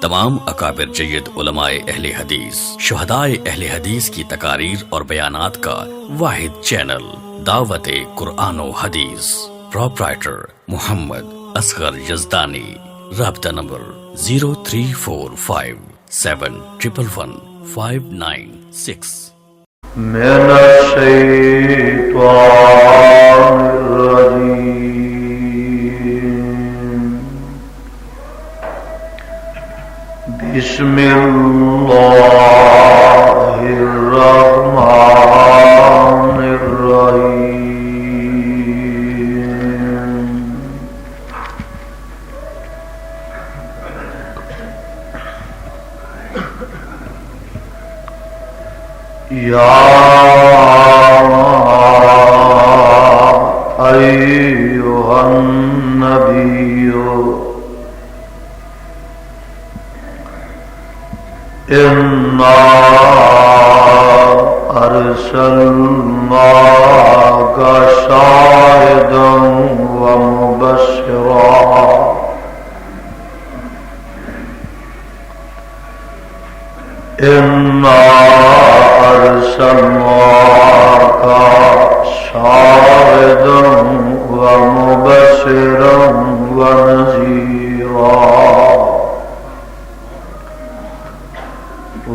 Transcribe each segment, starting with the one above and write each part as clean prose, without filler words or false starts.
تمام اکابر جید علماء اہل حدیث، شہدائے اہل حدیث کی تقاریر اور بیانات کا واحد چینل دعوت قرآن و حدیث، پروپرائٹر محمد اصغر یزدانی، رابطہ نمبر 0345711596۔ من الشیطان الرجیم، بسم اللہ الرحمن الرحیم۔ یا ایھا النبی انا ارسلناک شاہدا ومبشرا، انا ارسلناک شاہدا ومبشرا ونذیرا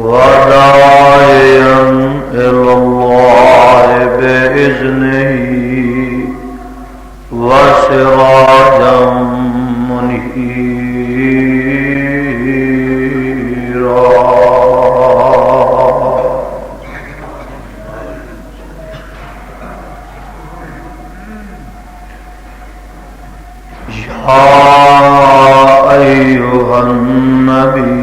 وداعیا الی اللہ بإذنہ وسراجا منیرا۔ یا ایھا النبی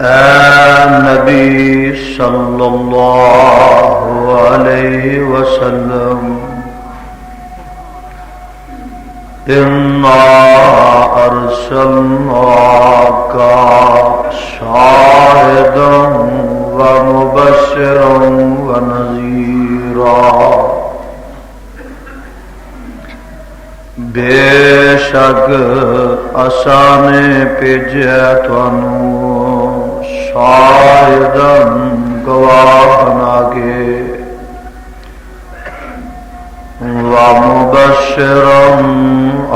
اے نبی صلی اللہ علیہ وسلم، انا ارسلناک شاہدا ومبشرا ونذیرا، بے شک اساں نے بھیجا تانوں شاہداً گواہ بنا کے، ومبشراً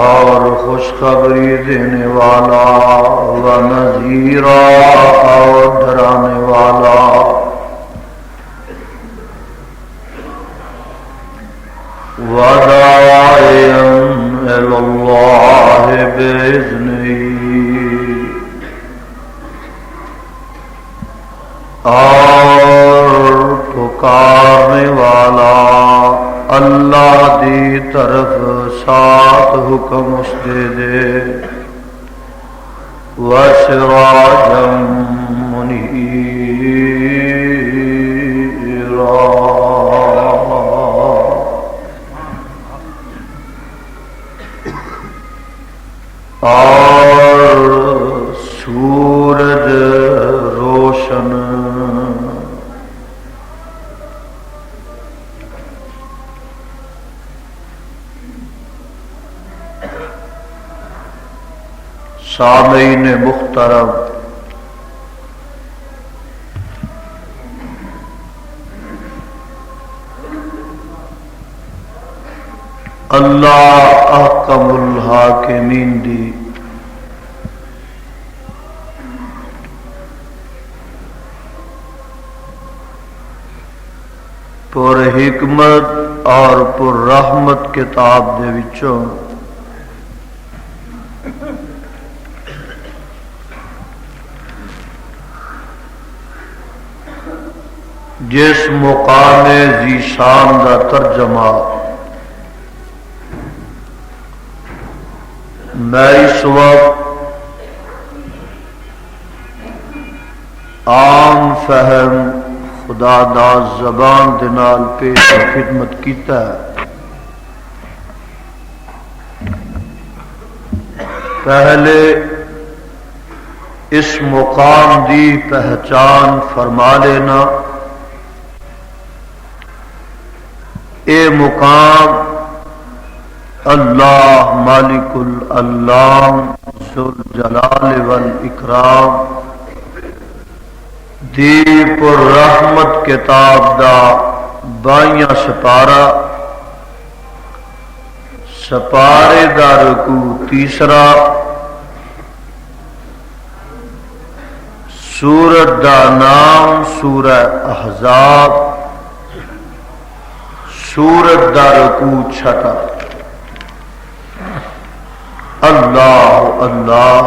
اور خوشخبری دینے والا، ونذیراً اور ڈرانے والا، وداعیا الی اللہ بإذنہ اور پکارنے والا اللہ دی طرف ساتھ حکم اس دے، وسراجا منیرا اور سورج روشن سامعین محترم، اللہ احکم الحاکمین دی پر حکمت اور پر رحمت کتاب دے وچوں جس مقام ذی شان دا ترجمہ میں اس وقت عام فہم خدا دا زبان دے نال پیش خدمت کیتا ہے۔ پہلے اس مقام دی پہچان فرما لینا، اے مقام اللہ مالک الالام ذو الجلال والاکرام دی پر رحمت کتاب دا بائیاں سپارے دا رکوع تیسرا سورت دا نام سورہ احزاب سورت دا رکوع چھٹا اللہ اللہ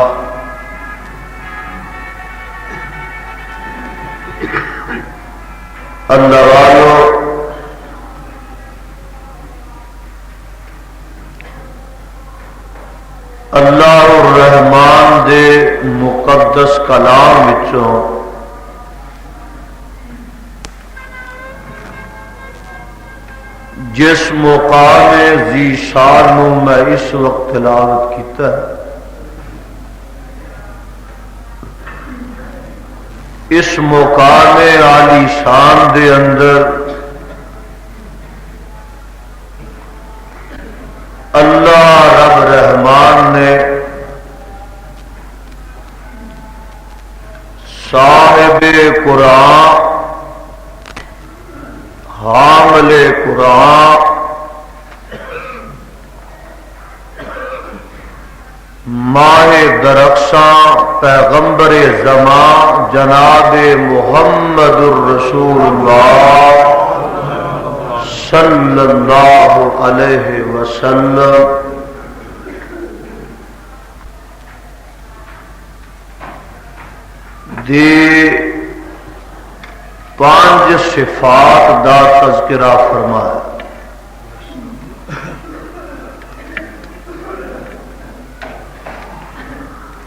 اللہ والو اللہ الرحمن دے مقدس کلام وچوں جس مقام ذی شان نو میں اس وقت تلاوت کیتا ہے، اس مقام عالی شان دے اندر اللہ رب رحمان نے صاحب قرآن حامل قرآن ماہ درخشاں پیغمبر زمان جناب محمد الرسول اللہ صلی اللہ علیہ وسلم دی پانچ صفات دا تذکرہ فرمایا۔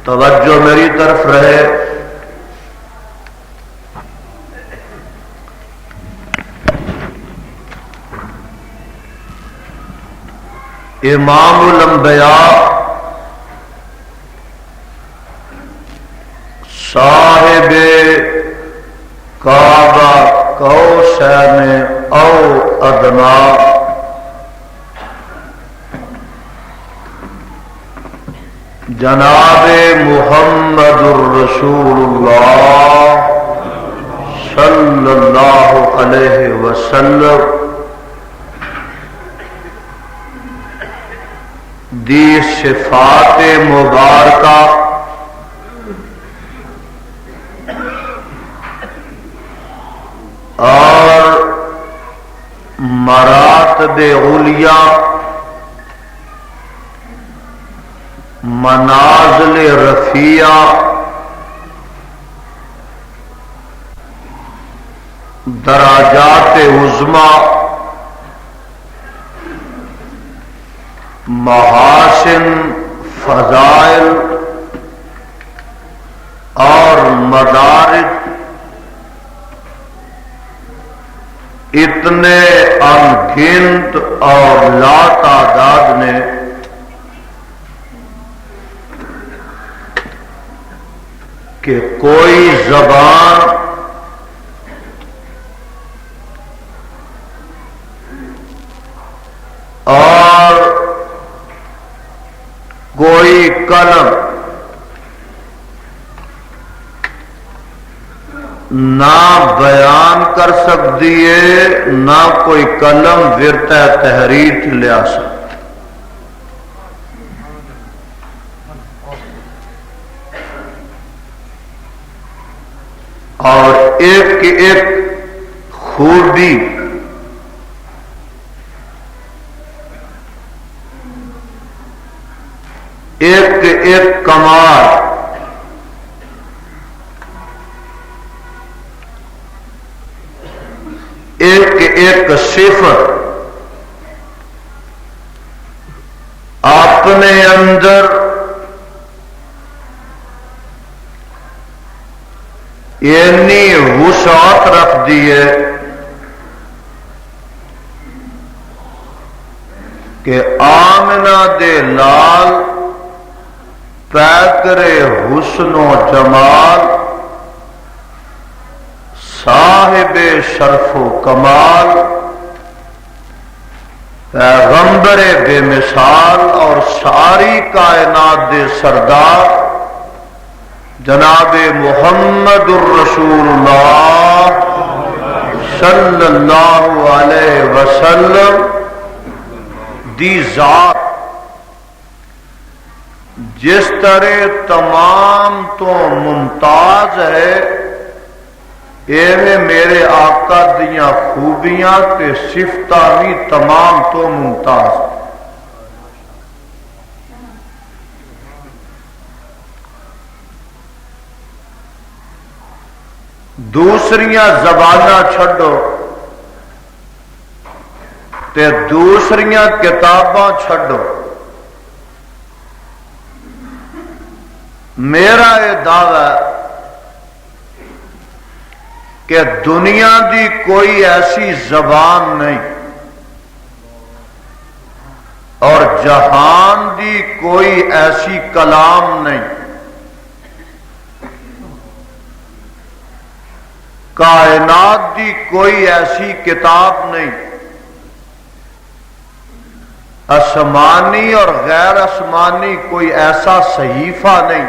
توجہ میری طرف رہے، امام الانبیاء صاحب کعبہ قوسین او ادنا جناب محمد الرسول اللہ صلی اللہ علیہ وسلم دی صفات مبارکہ اور مراتب علیہ منازل رفیع درجات عظمی محاسن فضائل اور مدارج اتنے انگنت اور لا تعداد نے کہ کوئی زبان اور کوئی قلم نہ بیان کر سکتی ہے، نہ کوئی قلم ورتہ تحریر لیا سکتا۔ اور ایک ایک خوبی ایک ایک کمال ایک ایک صفت اپنے اندر اتنی وسعت رکھ دی ہے کہ آمنہ دے لال پیکرے حسن و جمال صاحب شرف و کمال پیغمبر بے مثال اور ساری کائنات دے سردار جناب محمد الرسول اللہ صلی اللہ علیہ وسلم دی ذات جس طرح تمام تو ممتاز ہے، ایویں میرے آقا دیاں خوبیاں تے صفتاں بھی تمام تو ممتاز ہیں۔ دوسریاں زباناں چھڈو تے دوسریاں کتاباں چھڈو، میرا یہ دعویٰ ہے کہ دنیا دی کوئی ایسی زبان نہیں اور جہان دی کوئی ایسی کلام نہیں، کائنات دی کوئی ایسی کتاب نہیں، آسمانی اور غیر آسمانی کوئی ایسا صحیفہ نہیں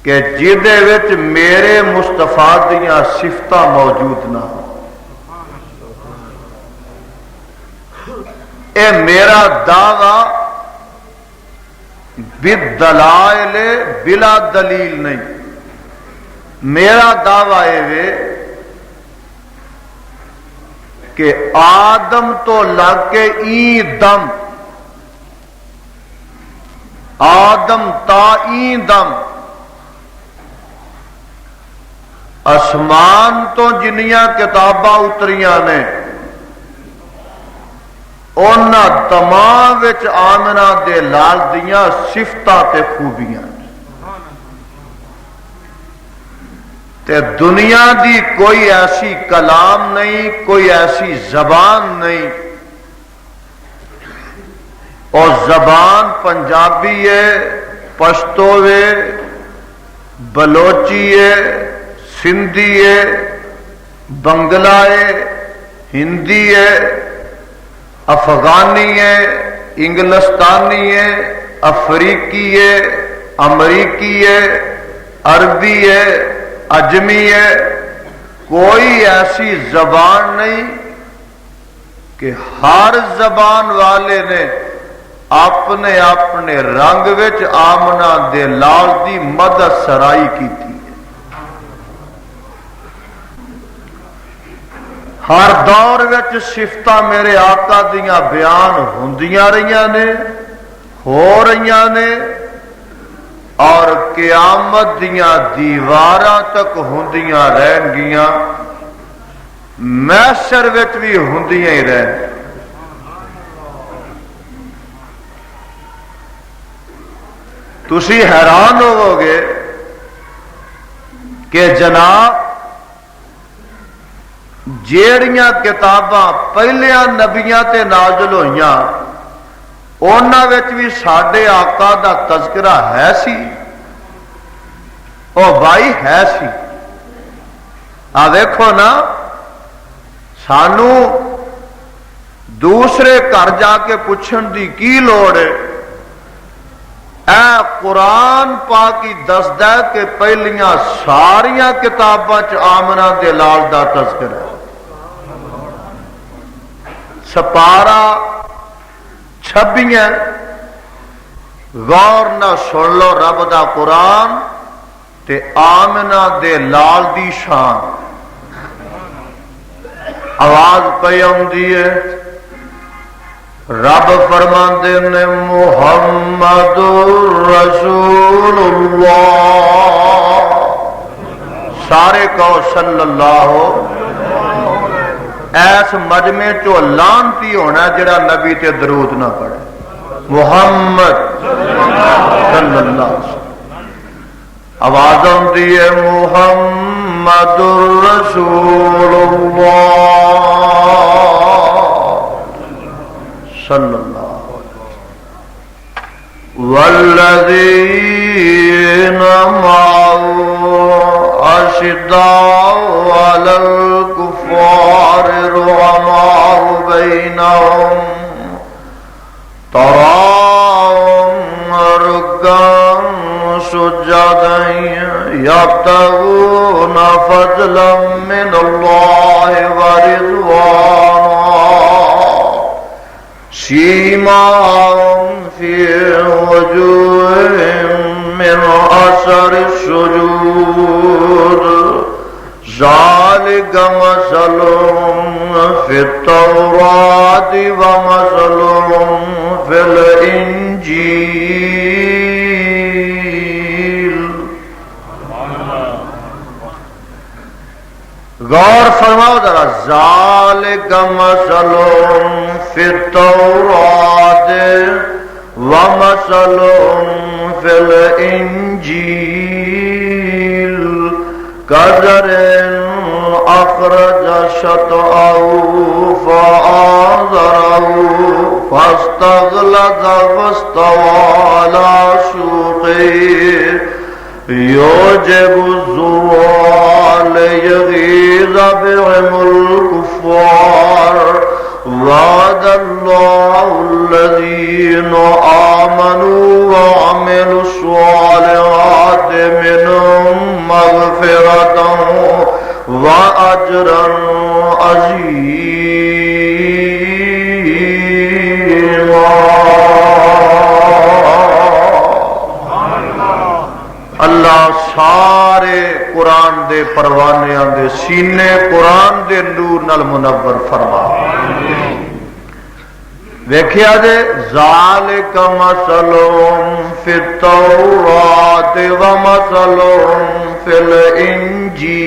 کہ جہدے وچ میرے مصطفیٰ دیاں صفتاں موجود نہ ہوں۔ اے میرا دعویٰ بالدلائل بلا دلیل نہیں، میرا دعویٰ یہ کہ آدم تو لگ کے این دم، آدم تا این دم، آسمان تو جنیاں کتاباں اتریاں نے انہاں تمام وچ آمنہ دے لال دیاں صفتاں تے خوبیاں تے دنیا دی کوئی ایسی کلام نہیں، کوئی ایسی زبان نہیں، اور زبان پنجابی ہے، پشتو ہے، بلوچی ہے، سندھی ہے، بنگلہ ہے، ہندی ہے، افغانی ہے، انگلستانی ہے، افریقی ہے، امریکی ہے، عربی ہے، اجمی ہے، کوئی ایسی زبان نہیں کہ ہر زبان والے نے اپنے اپنے رنگ وچ آمنہ دے لال دی مدد سرائی کی تھی۔ ہر دور وچ صفتاں میرے آقا دیاں بیان ہوندیاں رہیاں نے، ہو رہیاں نے، اور قیامت دیاں دیواراں تک ہوندیاں رہن گیاں، محشر وچ بھی ہوندیاں ہی رہن۔ تسی حیران ہوو گے کہ جناب جیڑیاں کتاباں پہلیاں نبیاں تے نازل ہوئیاں انہاں وچ بھی ساڈے آقا دا تذکرہ ہے سی، او بھائی ہے سی۔ آ دیکھو نا، سانو دوسرے گھر جا کے پوچھن دی کی لوڑ ہے؟ اے قرآن پاک کی دسدا ہے کہ پہلیاں ساریاں کتاباں چ آمنہ دے لال دا تذکرہ ہے۔ سپارہ 26 غور نہ سن لو رب دا قرآن تے آمنہ دے لال دی شان۔ آواز پہ آندی ہے، رب فرماندے نے محمد رسول اللہ، سارے کہو صلی اللہ، ایس مجمع چو لانتی ہونا جڑا نبی تے درود نہ پڑے۔ محمد صلی اللہ علیہ وسلم، آواز آندی ہے محمد رسول اللہ صلی اللہ علیہ وسلم، والذین معه أشداء على الكفار رحماء بينهم تراهم ركعا سجدا يبتغون فضلا من الله ورضوانا سيماهم في وجوههم من أثر السجود ذلك مثلهم في التوراة ومثلهم في الإنجيل. غور فرماؤ ذرا. ذلك مثلهم في التوراة ومثلهم في الإنجيل كزرع أخرج شطأه فآزره فاستغلظ فاستوى على سوقه يعجب الزراع ليغيظ بهم الكفار. وعد الله الذين آمنوا وعملوا الصالحات منهم مغفرة وأجرا عظيما. اللہ سارے قرآن دے پروانیاں دے سینے قرآن دے نور نال منور فرما. ویکھیا جے ذالک مثلهم فی التوراۃ ومثلهم فی الانجیل.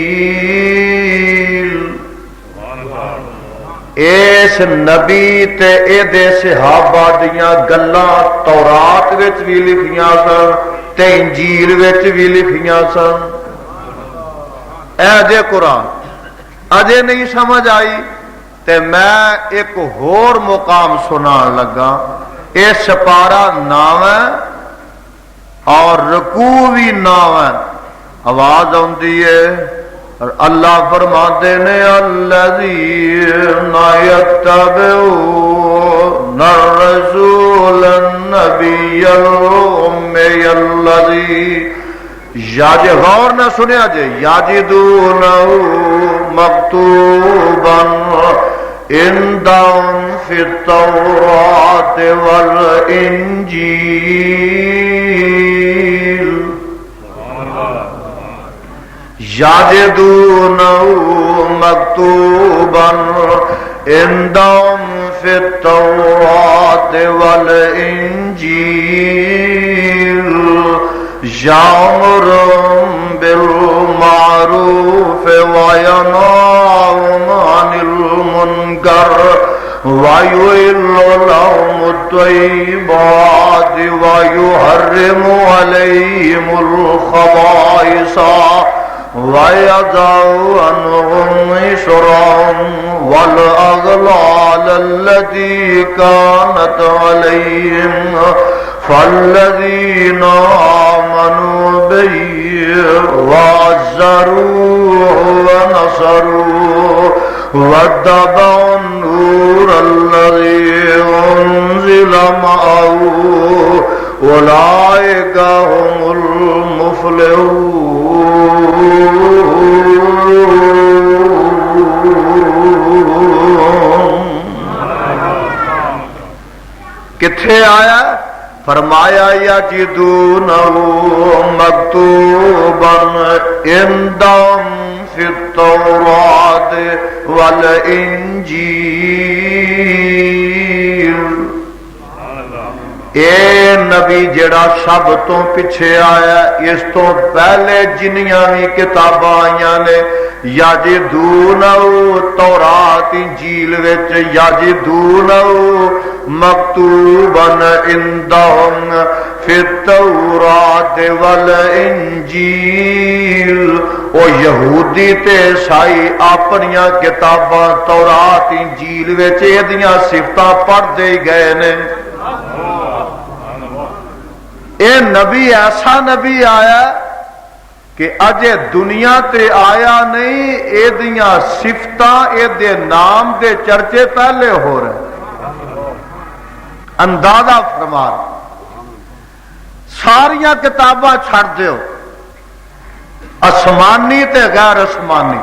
اس نبی تے اے دے صحابہ دیاں گلاں تورات وچ بھی لکھیاں سن تے انجیل وچ بھی لکھیاں سن. اے جے قرآن اجے نہیں سمجھ آئی تے میں ایک ہور مقام سنان لگا. اے سپارہ 9 اور رکوع بھی 9. آواز آندی ہے اور اللہ فرماتے نے الذین یتبعون الرسول النبی الأمی الذی غور نہ سنیا جے یجدونہ مکتوبا عندهم فی التوراۃ والانجیل یجدونہ مکتوبا عندهم فی التوراۃ والانجیل یأمرهم بالمعروف وینہاہم عن المنکر وَيُحِلُّ لَهُمُ الطَّيِّبَاتِ وَيُحَرِّمُ عَلَيْهِمُ الْخَبَائِثَ وَيَضَعُ عَنْهُمْ إِصْرَهُمْ وَالْأَغْلَالَ الَّتِي كَانَتْ عَلَيْهِمْ فَالَّذِينَ آمَنُوا بِهِ وَعَزَّرُوهُ وَنَصَرُوهُ وَاتَّبَعُوا النُّورَ الَّذِي أُنزِلَ مَعَهُ أُولَئِكَ هُمُ الْمُفْلِحُونَ. کتھے آیا؟ فرمایا یجدونہ مکتوبا عندهم فی التوراۃ والانجیل. اے نبی جڑا سب تو پیچھے آیا اس تو پہلے جنیاں بھی کتاباں آئیاں نے یجدونہ تورات انجیل وچ یجدونہ مکتوبا عندهم فی التوراۃ والانجیل. او یہودی تے عیسائی اپنیاں کتاباں تورات انجیل وچ ایدیاں صفتاں پڑھدے ہی گئے نے. اے نبی ایسا نبی آیا کہ اجے دنیا تے آیا نہیں، اے دیاں صفتاں اے دے نام دے چرچے پہلے ہو رہے، اندازہ فرما۔ ساریاں کتاباں چھڑ دیو، آسمانی تے غیر آسمانی،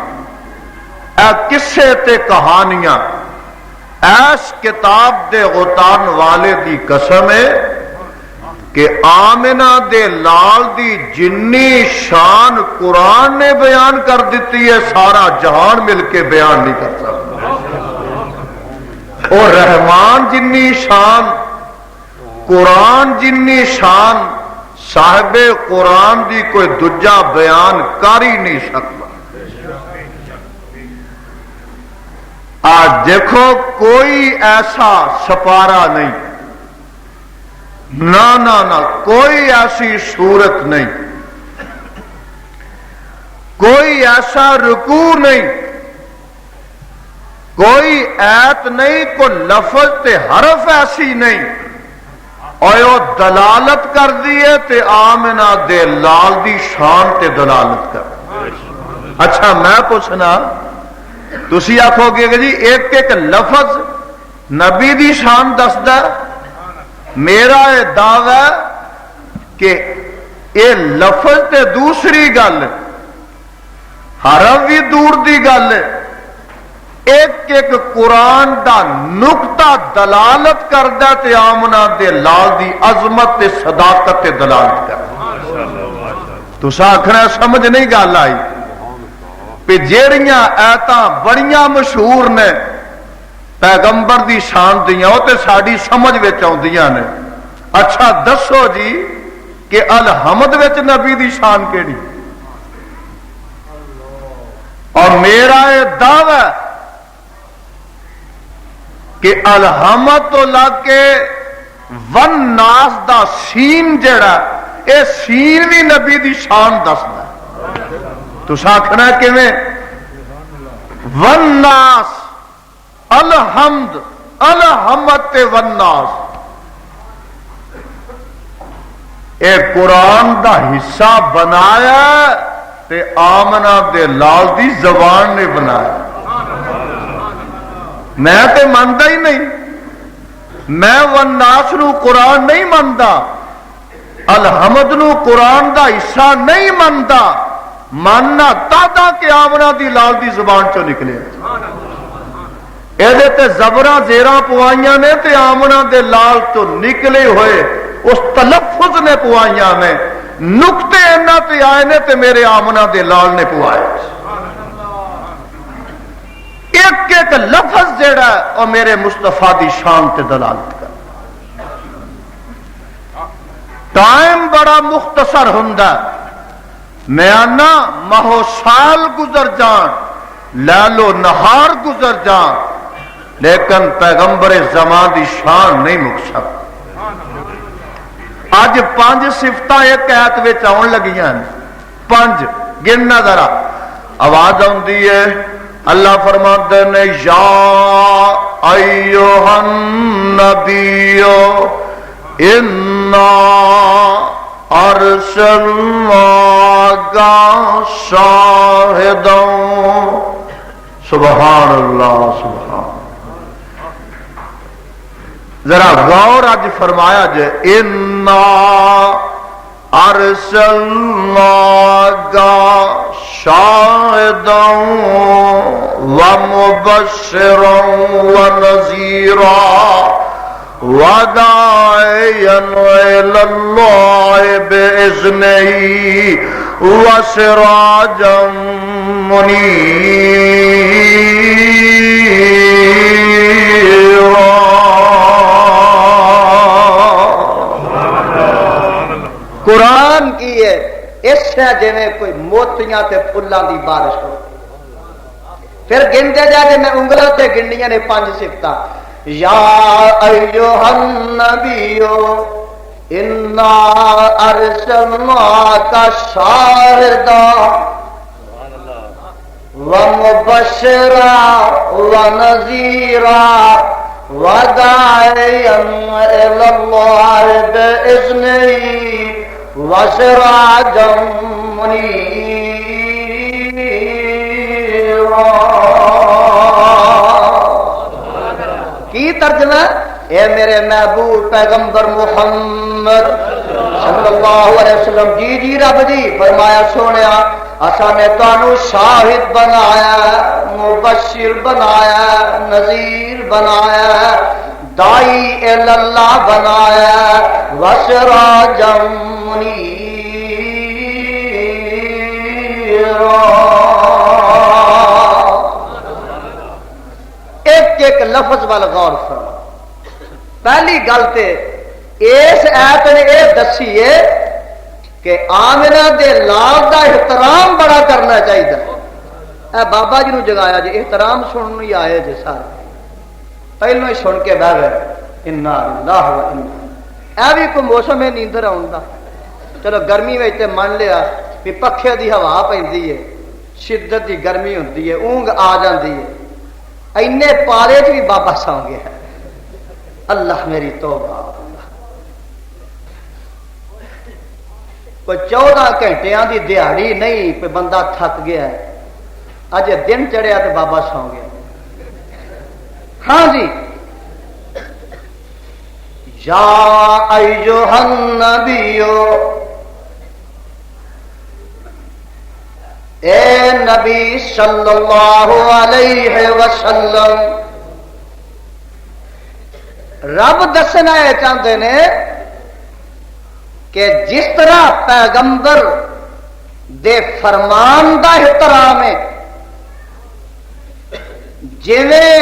اے قصے تے کہانیاں، ایس کتاب دے غتان والے دی قسم ہے کہ آمنہ دے لال دی جنی شان قرآن نے بیان کر دیتی ہے، سارا جہان مل کے بیان نہیں کر سکتا۔ اور رحمان جنی شان، قرآن جنی شان صاحب قرآن دی کوئی دجا بیان کر ہی نہیں سکتا۔ آج دیکھو کوئی ایسا سپارہ نہیں، نہ نہ نہ کوئی ایسی صورت نہیں، کوئی ایسا رکوع نہیں، کوئی ایت نہیں، کوئی لفظ تے حرف ایسی نہیں اور دلالت کر دیئے تے آمنہ دے لال دی شان تے دلالت کر۔ اچھا میں پوچھنا، تسی آکھو گے کہ جی ایک ایک لفظ نبی دی شان دسدا، میرا یہ دعویٰ ہے کہ یہ لفظ تے دوسری گل، حرف بھی دور دی گل ہے، ایک ایک قرآن دا نقطہ دلالت کردہ تے آمنہ دے لال دی عظمت تے صداقت تے دلالت کردہ۔ تو ساکھنا سمجھ نہیں گل آئی پہ جیڑیاں ایتاں بڑیاں مشہور نے پیغمبر دی شان دیاں وہ تے ساڑی سمجھ وچ آؤندیاں نے۔ اچھا دسو جی کہ الحمد وچ نبی دی شان کیڑی؟ اور میرا یہ دعویٰ کہ الحمد تو لگ کے ون ناس دا سین جڑا اے سین بھی نبی دی شان دسدا۔ تو ساکھنا کہ میں ون ناس الحمد الحمد تے ون ناس اے قرآن دا حصہ بنایا تے آمنہ دے لال دی زبان نے بنایا۔ میں تے ماندا ہی نہیں، میں والناس نو قرآن نہیں ماندا، الحمد نو قرآن دا حصہ نہیں ماندا، ماننا تادا کہ آمنہ دی لال دی زبان چو نکلے۔ ایدے تے زبرہ زیرہ پوائیاں نے تے آمنہ دے لال تو نکلے ہوئے اس تلفظ نے پوائیاں نے، نکتے انہ تے آئے نے تے میرے آمنہ دے لال نے پوائے۔ ایک ایک لفظ جیڑا ہے اور میرے مصطفیٰ دی شان تے دلالت کر۔ ٹائم بڑا مختصر ہوندا، میں آنا ماہو سال گزر جان، لیل و نہار گزر جان، لیکن پیغمبر زمان دی شان نہیں مک سکتا۔ آج 5 صفتاں ایک آیت وچ آن لگیاں، 5 گننا ذرا، آواز آندی ہے، اللہ فرماتے نے یا ایھا النبی انا ارسلناک شاہدا، سبحان اللہ سبحان۔ ذرا غور اج فرمایا جے، انا ارسلناک شاہدا ومبشرا ونذیرا وداعیا الی اللہ بإذنہ وسراجا منیرا۔ قرآن کی ہے اس سے جنہیں کوئی موتیاں تے پھلاں دی بارش ہو۔ پھر گنتے جا کے میں انگلوں تے گننیاں نے 5 صفتاں، یا ایھا النبی انا ارسلناک شاہدا ومبشرا ونذیرا وداعیا الی اللہ بإذنہ وسراجا منيرا کی ترجمہ اے میرے محبوب پیغمبر محمد صلی اللہ علیہ وسلم جی جی رب جی فرمایا سونیا اساں نے تانوں شاہد بنایا مبشر بنایا نذیر بنایا دائی اللہ بنایا وسراجا منیرا ایک لفظ وال غور فرما پہلی گل تے اس ایت نے یہ دسی ہے کہ آمنہ دے لال دا احترام بڑا کرنا چاہیے اے بابا جی نو جگایا جی احترام سنن ہی آئے جی سارے پہلو ہی سن کے بہ گئے انا للہ و انا اے بھی کوئی موسم ہے نیندر آن دا چلو گرمی میں تے من لیا بھی پکھے دی ہوا پیندی ہے شدت دی گرمی ہوندی ہے اونگ آ جاندی ہے اینے پارے چ بھی بابا سو گیا ہے اللہ میری توبہ کوئی 14 گھنٹیاں دی دیہڑی نہیں کوئی بندہ تھک گیا ہے اج دن چڑھیا تو بابا سو گیا ہاں جی یا ایھا النبیو اے نبی صلی اللہ علیہ وسلم رب دسنا یہ چاہتے ہیں کہ جس طرح پیغمبر دے فرمان دا احترام ہے جویں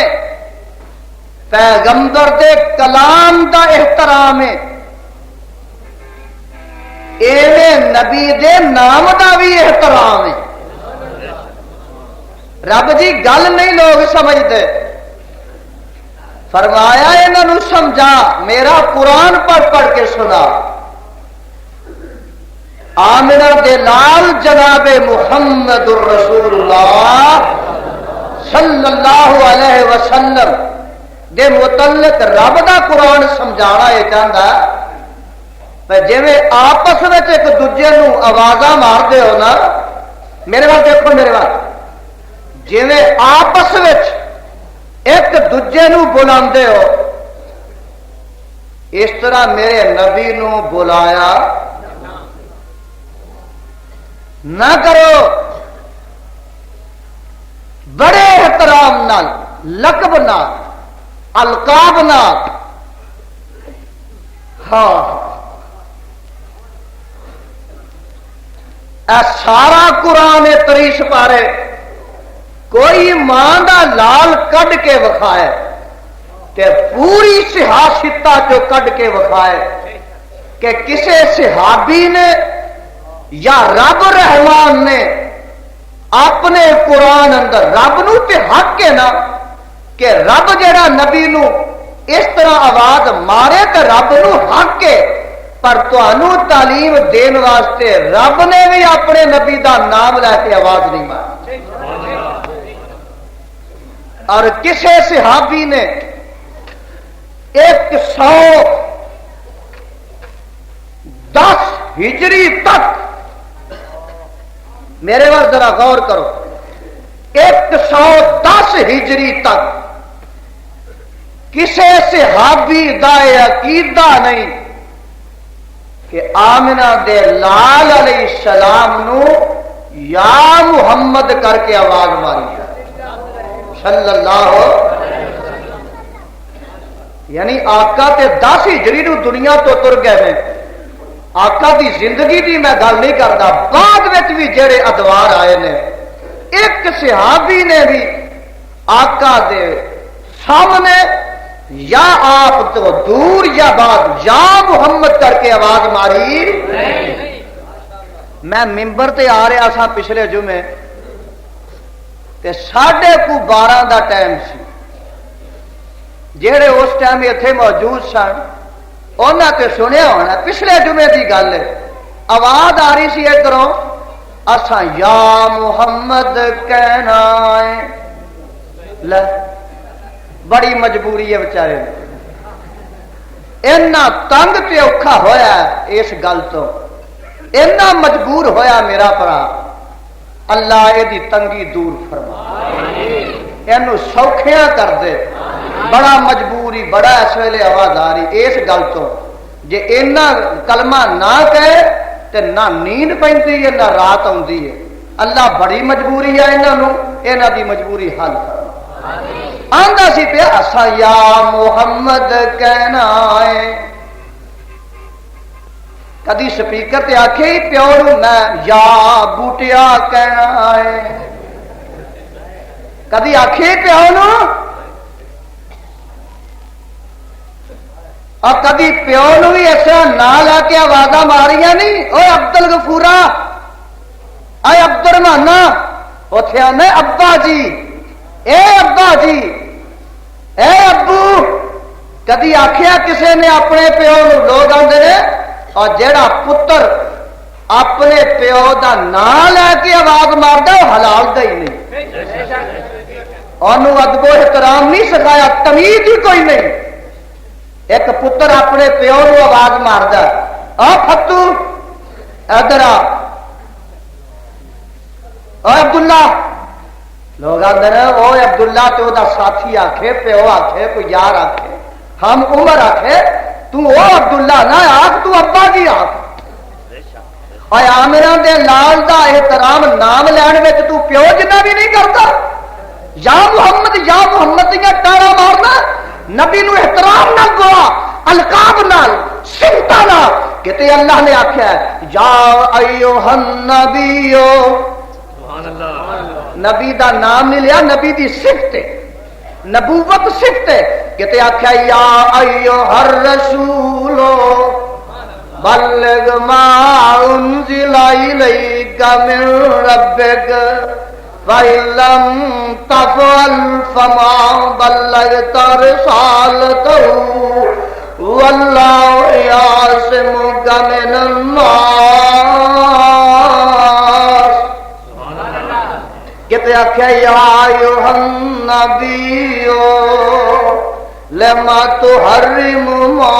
پیغمبر دے کلام دا احترام ہے ایویں نبی دے نام دا بھی احترام ہے رب جی گل نہیں لوگ سمجھتے فرمایا انہوں سمجھا میرا قرآن پڑھ کے سنا آمنہ دے لال جناب محمد الرسول اللہ صلی اللہ علیہ وسلم دے متعلق رب دا قرآن سمجھانا یہ چاہتا جی آپس میں ایک دوجے نو آوازاں مار دے ہو نا میرے وال دیکھو میرے وال جی آپس میں ایک دوجے نو بلاندے ہو اس طرح میرے نبی نو بلایا نہ کرو بڑے احترام نال لقب نال القاب نال ہاں اے سارا قرآن 30 پارے کوئی ماں دا لال کڈ کے وکھائے کہ پوری سیاستہ جو کڈ کے وکھائے کہ کسے صحابی نے یا رب رحمان نے اپنے قرآن اندر رب نو تے حق ہے نا کہ رب جڑا نبی نو اس طرح آواز مارے تے رب نو حق ہے پر تانوں تعلیم دین واسطے رب نے بھی اپنے نبی دا نام لے کے آواز نہیں ماری اور کسے صحابی نے 110 ہجری تک میرے وقت ذرا غور کرو 110 ہجری تک کسے صحابی دا عقیدہ نہیں کہ آمنہ دے لال علیہ السلام نو یا محمد کر کے آواز ماری ہے صلی اللہ یعنی آقا تے 10 ہجری نو دنیا تو تر گئے میں آقا دی زندگی دی میں گل نہیں کرتا بعد میں بھی جڑے ادوار آئے نے ایک صحابی نے بھی آقا دے سامنے یا آپ تو دور یا بعد یا محمد کر کے آواز ماری میں ممبر تے آ رہا سا پچھلے جمعے تے 12:30 دا ٹائم سی جہے اس ٹائم اتنے موجود سن انہوں تے سنیا ہونا پچھلے جمعے کی گل ہے آواز آ رہی سی ادھروں اساں یا محمد کہنا ہے لے بڑی مجبوری ہے بچارے اینا تنگ تے اوکھا ہویا ہے اس گل تو اینا مجبور ہویا میرا پرا، اللہ یہ تنگی دور فرما، اینو سوکھیاں کر دے، بڑا مجبوری بڑا اس ویلے آواز آ رہی اس گل تو جے اینا کلمہ نہ کہے تے نہ نیند پیندی ہے نہ رات آندی ہے، اللہ بڑی مجبوری ہے انہاں دی مجبوری حل فرما۔ آندا سی پیا اسا یا محمد کہنا ہے، کدی سپیکر تے آکھے ہی پیو نو میں یا بوٹیا کہنا ہے، کدی آکھے پیو نو، اور کدی پیو نو بھی ایسا نہ لا کے آوازاں ماریاں نہیں، اوے عبد الغفورا، اے عبد الرحمانہ، اوتھے آنے ابا جی، اے ابا جی، اے ابو، کدی آکھیا کسے نے اپنے پیو نو؟ لوگ آندے نے اور جیڑا پتر اپنے پیو دا نام لے کے آواز ماردا وہ حلال دا ہی نہیں، انہوں ادب و احترام نہیں سکھایا، تمیز ہی کوئی نہیں۔ ایک پتر اپنے پیو نو آواز ماردا، آ فتو ادھر آ، عبداللہ، لوگ آدھے وہ عبداللہ تو وہ ساتھی آکھے، پیو آکھے، کوئی یار آکھے، ہم عمر آکھے، تو وہ عبداللہ نہ آکھ، تو ابا جی آکھ۔ اور آمران دے لال دا احترام نام لین میں تو پیو جنہ بھی نہیں کرتا، یا محمد یا ٹارا مارنا، نبی نو احترام نہ گوا، القاب نال، صفتاں نال، کہتے اللہ نے آکھیا ہے یا ایھا النبیو، نبی دا نام نہیں لیا، نبی دی صفت ہے، نبوت صفت ہے، کہتے آکھیا یا ایھا الرسول بلغ ما انزل الیک من ربک وَإِن لَّمْ تَفْعَلْ فَمَا بَلَّغْتَ رِسَالَتَهُ وَاللَّهُ يَعْصِمُكَ مِنَ النَّاسِ۔ کہتے آکھیا یا ایھا النبی لما تحرم ما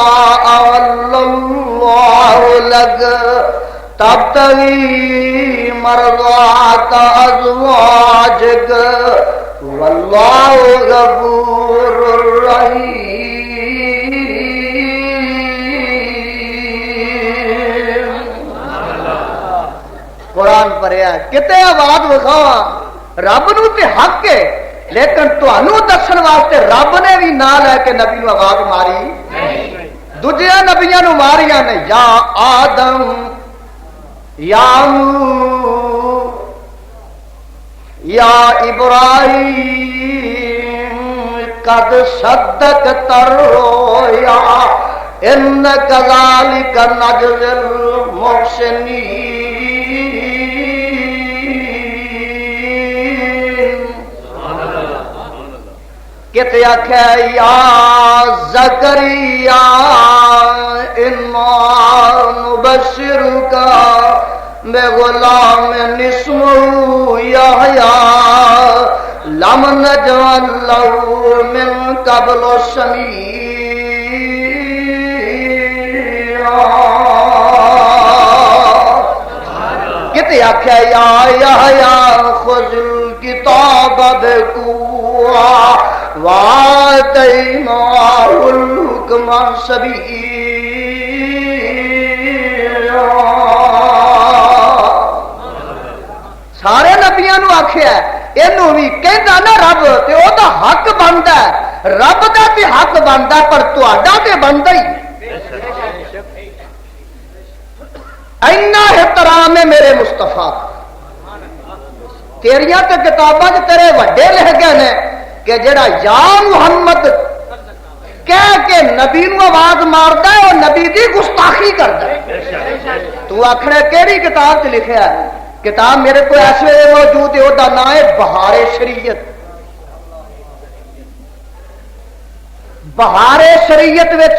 احل اللہ لک تبتغی مرضات ازواجک واللہ غفور رحیم۔ قرآن پڑھیا کتے آواز وکھاوا، رب نو تے حق ہے، لیکن تانوں دسن واسطے رب نے بھی نہ لے کے نبی نو آواز ماری، دوجے نبیاں نو ماریاں نے، یا آدم یا نوح یا ابراہیم قد صدقت الرؤیا ان کذالک نجزی المحسنین۔ کہتے آکھے یا زکریا انا نبشرک بغلام اسمہ یحییٰ لم نجعل لہ من قبل سمیعا۔ کہتے آکھے یا یحییٰ خذ الکتاب بقوہ وآتیناہ الحکم صبیًّا۔ سارے نبیاں نو آکھیا اینو بھی کہندا نا رب تے او دا حق بندا ہے، رب دا تے حق بندا پر تہاڈا تے بندا ہی اینا احترام ہے میرے مصطفیٰ، تیریاں تے کتاباں تے تیرے وڈے لکھ گئے نے کہ جڑا یا محمد کہہ کے نبی نو آواز ماردا ہے وہ نبی دی گستاخی کردا ہے۔ تو آکھنا کیڑی کتاب تے لکھیا ہے؟ کتاب میرے کو اس ویلے موجود ہے، وہ نام ہے بہار شریعت۔ بہار شریعت وچ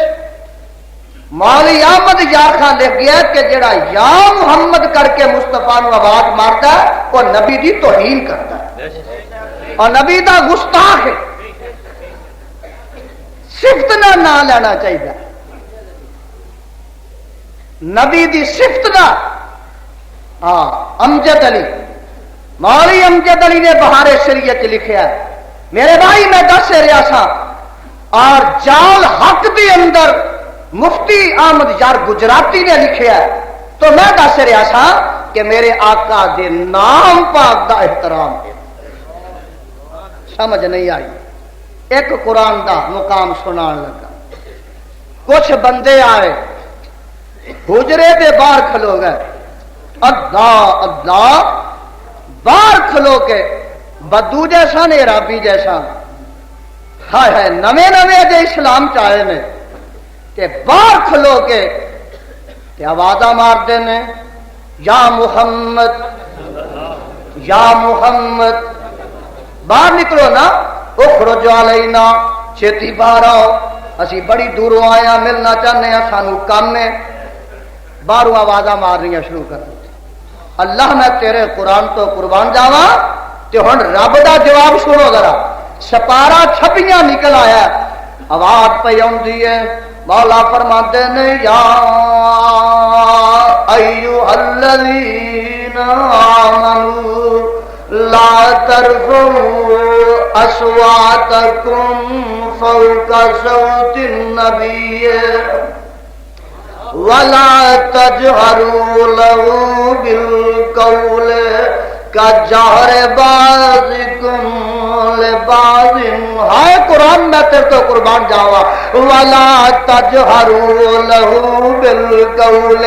مولی احمد یار خان لکھ گیا کہ جڑا یا محمد کر کے مصطفیٰ نو آواز مارتا ہے وہ نبی دی توہین کرتا ہے اور نبی دا گستاخ ہے، صفت نہ لینا چاہیے، نبی دی صفت دا ہاں امجد علی، مولوی امجد علی نے بہار شریعت لکھا ہے میرے بھائی میں دس رہا سا، اور جال حق کے اندر مفتی احمد یار گجراتی نے لکھا ہے، تو میں دس رہا سا کہ میرے آقا دے نام پاک دا احترام ہے۔ سمجھ نہیں آئی؟ ایک قرآن دا مقام سنان لگا، کچھ بندے آئے حجرے دے باہر کھلو گئے، اللہ اللہ باہر کھلو کے بدو جیسا نے رابی جیسا، ہائے ہائے نویں نویں دے اسلام چاہے نے کہ باہر کھلو کے آوازاں مار دینے یا محمد یا محمد، باہر نکلو نا، اخرج علینا، چھتی باہر آؤ، اسی بڑی دوروں آیا ملنا چاہنے ہیں، سانو کام ہے، باہروں آوازاں مارنیاں شروع کر دی۔ اللہ میں تیرے قرآن تو قربان جاواں، تے ہن رب دا جواب سنو ذرا، سپارہ چھپیاں نکل آیا، آواز پہ آندی ہے، مولا فرماتے نے یا ایھا الذین آمنوا لا ترفعوا اصواتکم فوق صوت النبی ولا تجهروا له بالقول كجهر بعضكم لبعض، ہائے قرآن میں تیرے تو قربان جاوا، ولا تجهروا له بالقول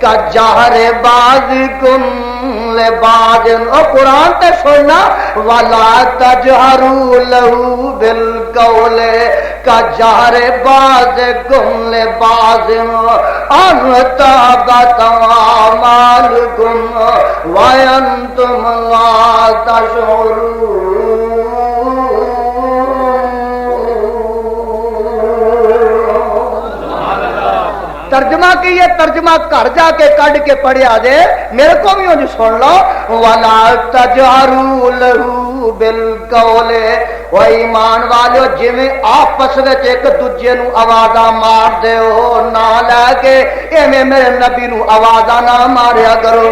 كجهر بعضكم لبعض، اور قرآن تے سننا، ولا تجهروا له بالقول كجهر بعضكم لبعض ان تحبط اعمالكم وانتم لا تشعرون۔ ترجمہ کی یہ ترجمہ گھر جا کے کڈ کے پڑھیا جے، میرے کو بھی انج سن لو، ولا تجهروا له بالقول، او ایمان والو جویں آپس وچ ایک دوجے نو آوازاں مار دیو نہ لے کے، ایویں میرے نبی نو آوازاں نہ ماریا کرو۔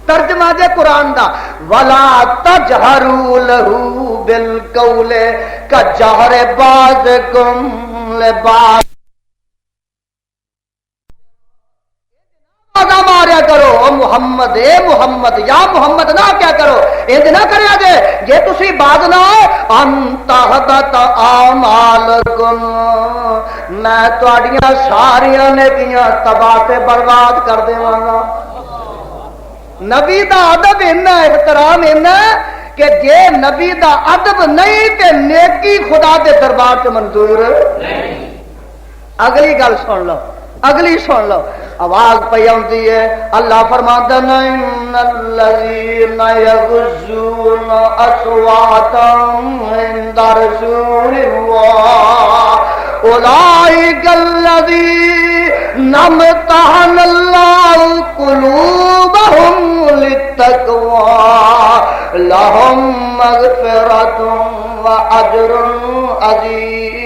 ترجمہ جے قرآن دا، ولا تجهروا له بالقول كجهر بعضكم لبعض، ماریا کرو او محمد، اے محمد یا محمد نہ کیا کرو، انج نہ کریا جے جے تسی باز نہ ہو، انت حبت اعمالکم، میں تہاڈیاں ساریاں نیکیاں تباہ تے برباد کر دیواں گا۔ نبی دا ادب اینا احترام اینا کہ جے نبی دا ادب نہیں تے نیکی خدا دے دربار تے منظور نہیں۔ اگلی گل سن لو، اگلی سن لو، آواز پہ آتی ہے، اللہ فرماتا ہے ان الذین یغضون اصواتهم عند رسول اللہ اولئک الذین امتحن اللہ قلوبهم للتقوی لهم مغفرۃ واجر عظیم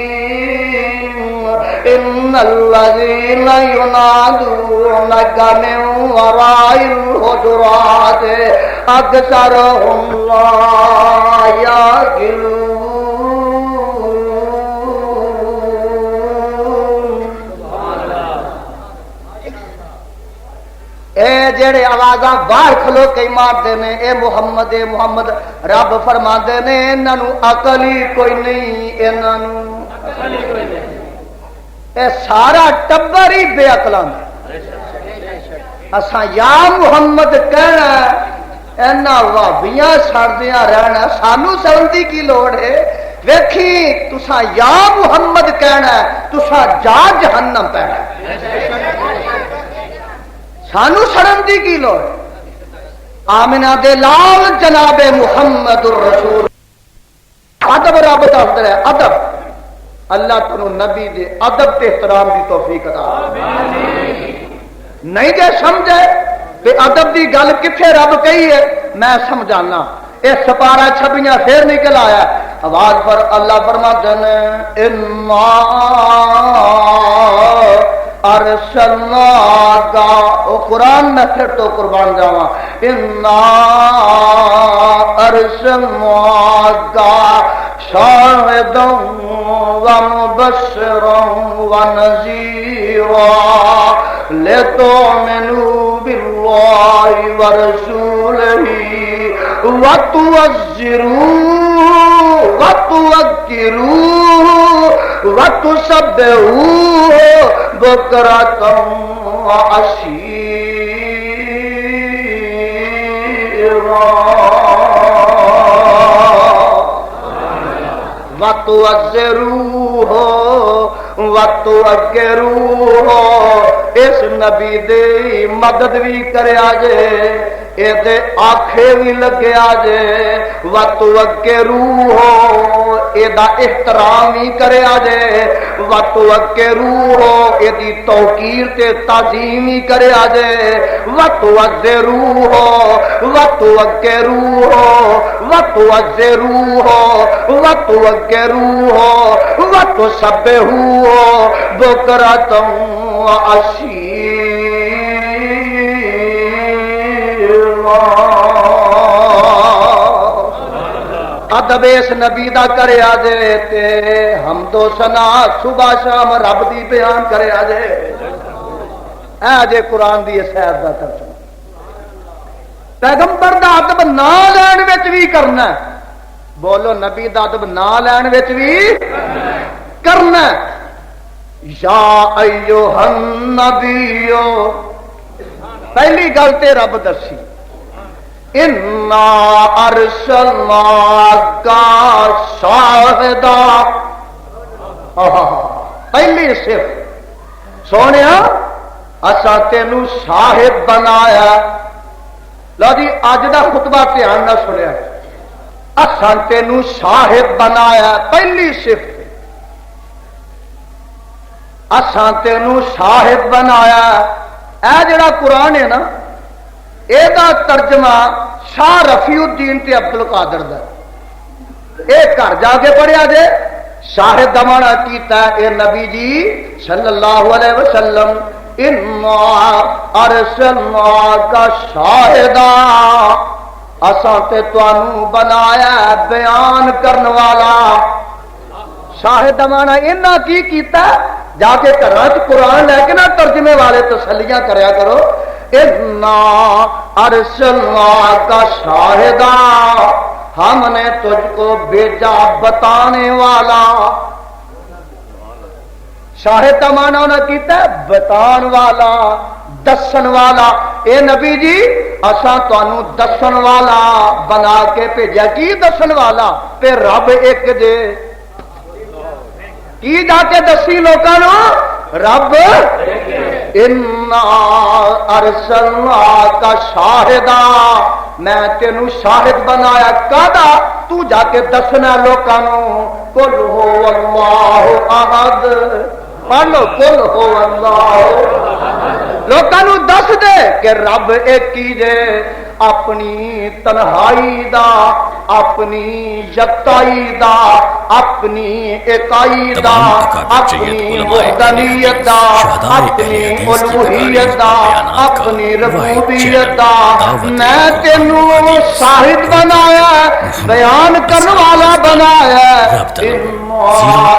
ان الذین ینادونک من وراء الحجرات اکثرهم لا یعقلون۔ اے جڑے آوازاں باہر کھلو کے مارتے نے اے محمد رب فرماندے نے انہاں نوں عقل ہی کوئی نہیں، انہاں نوں اے سارا ٹبر ہی بے عقلاں اساں یا محمد کہنا اینا وابیاں سڑدیاں رہنا، سانو سڑندی کی لوڑ ہے؟ ویکھی تساں یا محمد کہنا تساں جا جہنم پینا، سانو سڑن دی کی لوڑ؟ آمنہ دے لال جناب محمد الرسول، ادب رب دستا ہے، ادب اللہ تنو نبی دے ادب تے احترام دی توفیق عطا نہیں جے سمجھے کہ ادب دی گل کتھے رب کہی ہے میں سمجھانا، اے سپارہ چھبیاں پھر نکل آیا، آواز پر اللہ فرماتے ہیں انا ارسلنا کا او قرآن میں پھر تو قربان جاواں انا ارسلناک شاہدا ومبشرا ونذیرا لتؤمنوا باللہ ورسولہ وتعزروه وتوقروه وتسبحوه بكرة وعشيرا وتعزروه وتوقروه اس نبی دی مدد بھی کریا جے اے آنکھے بھی لگیا جے وتوقروه اے دا احترام ہی کریا جے وتوقروه اے دی توقیر تے تعظیم ہی کریا جے وتعزروه وتوقروه وتعزروه وتوقروه وتسبحوه بكرة وعشيرا ادب اس نبی دا کریا جے تے حمد و ثنا صبح شام رب دی بیان کریا جے اے جے قرآن دی سیر دا ترجمہ پیغمبر دا ادب نہ لین وچ بھی کرنا ہے بولو نبی دا ادب نہ لین وچ بھی کرنا ہے یا ایھا النبی پہلی گل تے رب دسی انا ارسلناک شاہدا پہلی صفت سونیا اساں تینوں شاہد بنایا لو جی اج دا خطبہ دھیان نہ سنیا اساں تینوں شاہد بنایا پہلی صفت اساں تینوں شاہد بنایا اے جڑا قرآن ہے نا اے دا ترجمہ شاہ رفیع الدین تے عبد القادر دا اے گھر جا کے پڑھیا جے شاہد دا معنی کیتا اے نبی جی صلی اللہ علیہ وسلم انا ارسلناک شاہدا اساں تے تانوں بنایا بیان کرن والا شاہد دا معنی انہاں کی کیتا جا کے گھراں وچ قرآن لے کے نہ ترجمے والے تسلیاں کریا کرو انا ارسلناک شاہدا ہم نے تجھ کو بھیجا بتانے والا شاہد کا معنی انہوں نے کیتا ہے بتان والا دسن والا اے نبی جی اساں تانوں دسن والا بنا کے بھیجا کی دسن والا تے رب ایک جے کی جا کے دسی لوکاں رب انا ارسلناک شاہدا میں تینوں شاہد بنایا کادا تو جا کے دسنا لوکاں نو قل هو اللہ احد پڑھ لو قل هو اللہ لوکاں نو دس دے کہ رب ایک ہی جے اپنی تنہائی دا اپنی یکتائی دا اپنی اکائی دا اپنی وحدانیت دا اپنی الوہیت دا اپنی ربوبیت دا میں تینوں شاہد بنایا بیان کرنے والا بنایا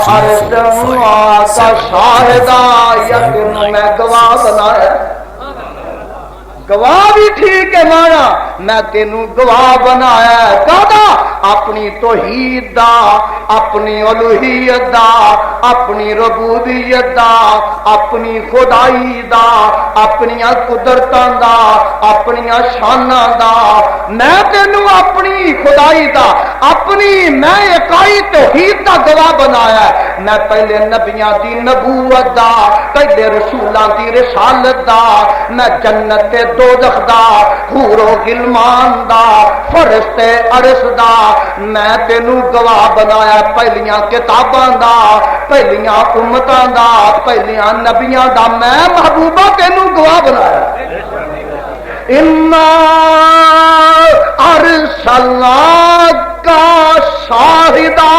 ارسلناک شاہدا یقین میں گواہ بنایا گواہ بھی ٹھیک ہے مانا میں تینوں گواہ بنایا کہا اپنی توحید دا اپنی الوہیت دا اپنی ربوبیت دا اپنی خدائی دا اپنی قدرتاں دا اپنی شاناں دا میں تینوں اپنی خدائی دا اپنی میں اکائی توحید دا گواہ بنایا میں پہلے نبیاں دی نبوت دا پہلے رسولاں دی رسالت دا میں جنت دوزخ دا حور و غلمان دا فرشتے عرش دا میں تینوں گواہ بنایا پہلیاں کتاباں دا پہلیاں امتاں دا پہلیاں نبیاں دا میں محبوبہ تینوں گواہ بنایا انا ارسلناک شاہدا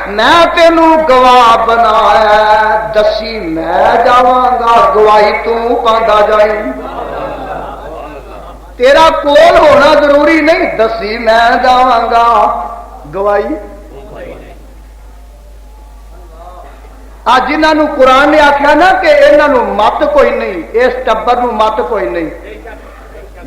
میں تینوں گواہ بنایا دسی میں جاواں گا گواہی تو پاندا جائی تیرا کول ہونا ضروری نہیں دسی میں جاواں گا گواہی آج جنہوں قرآن نے آخیا نا کہ انہوں مت کوئی نہیں اس ٹبر نو مت کوئی نہیں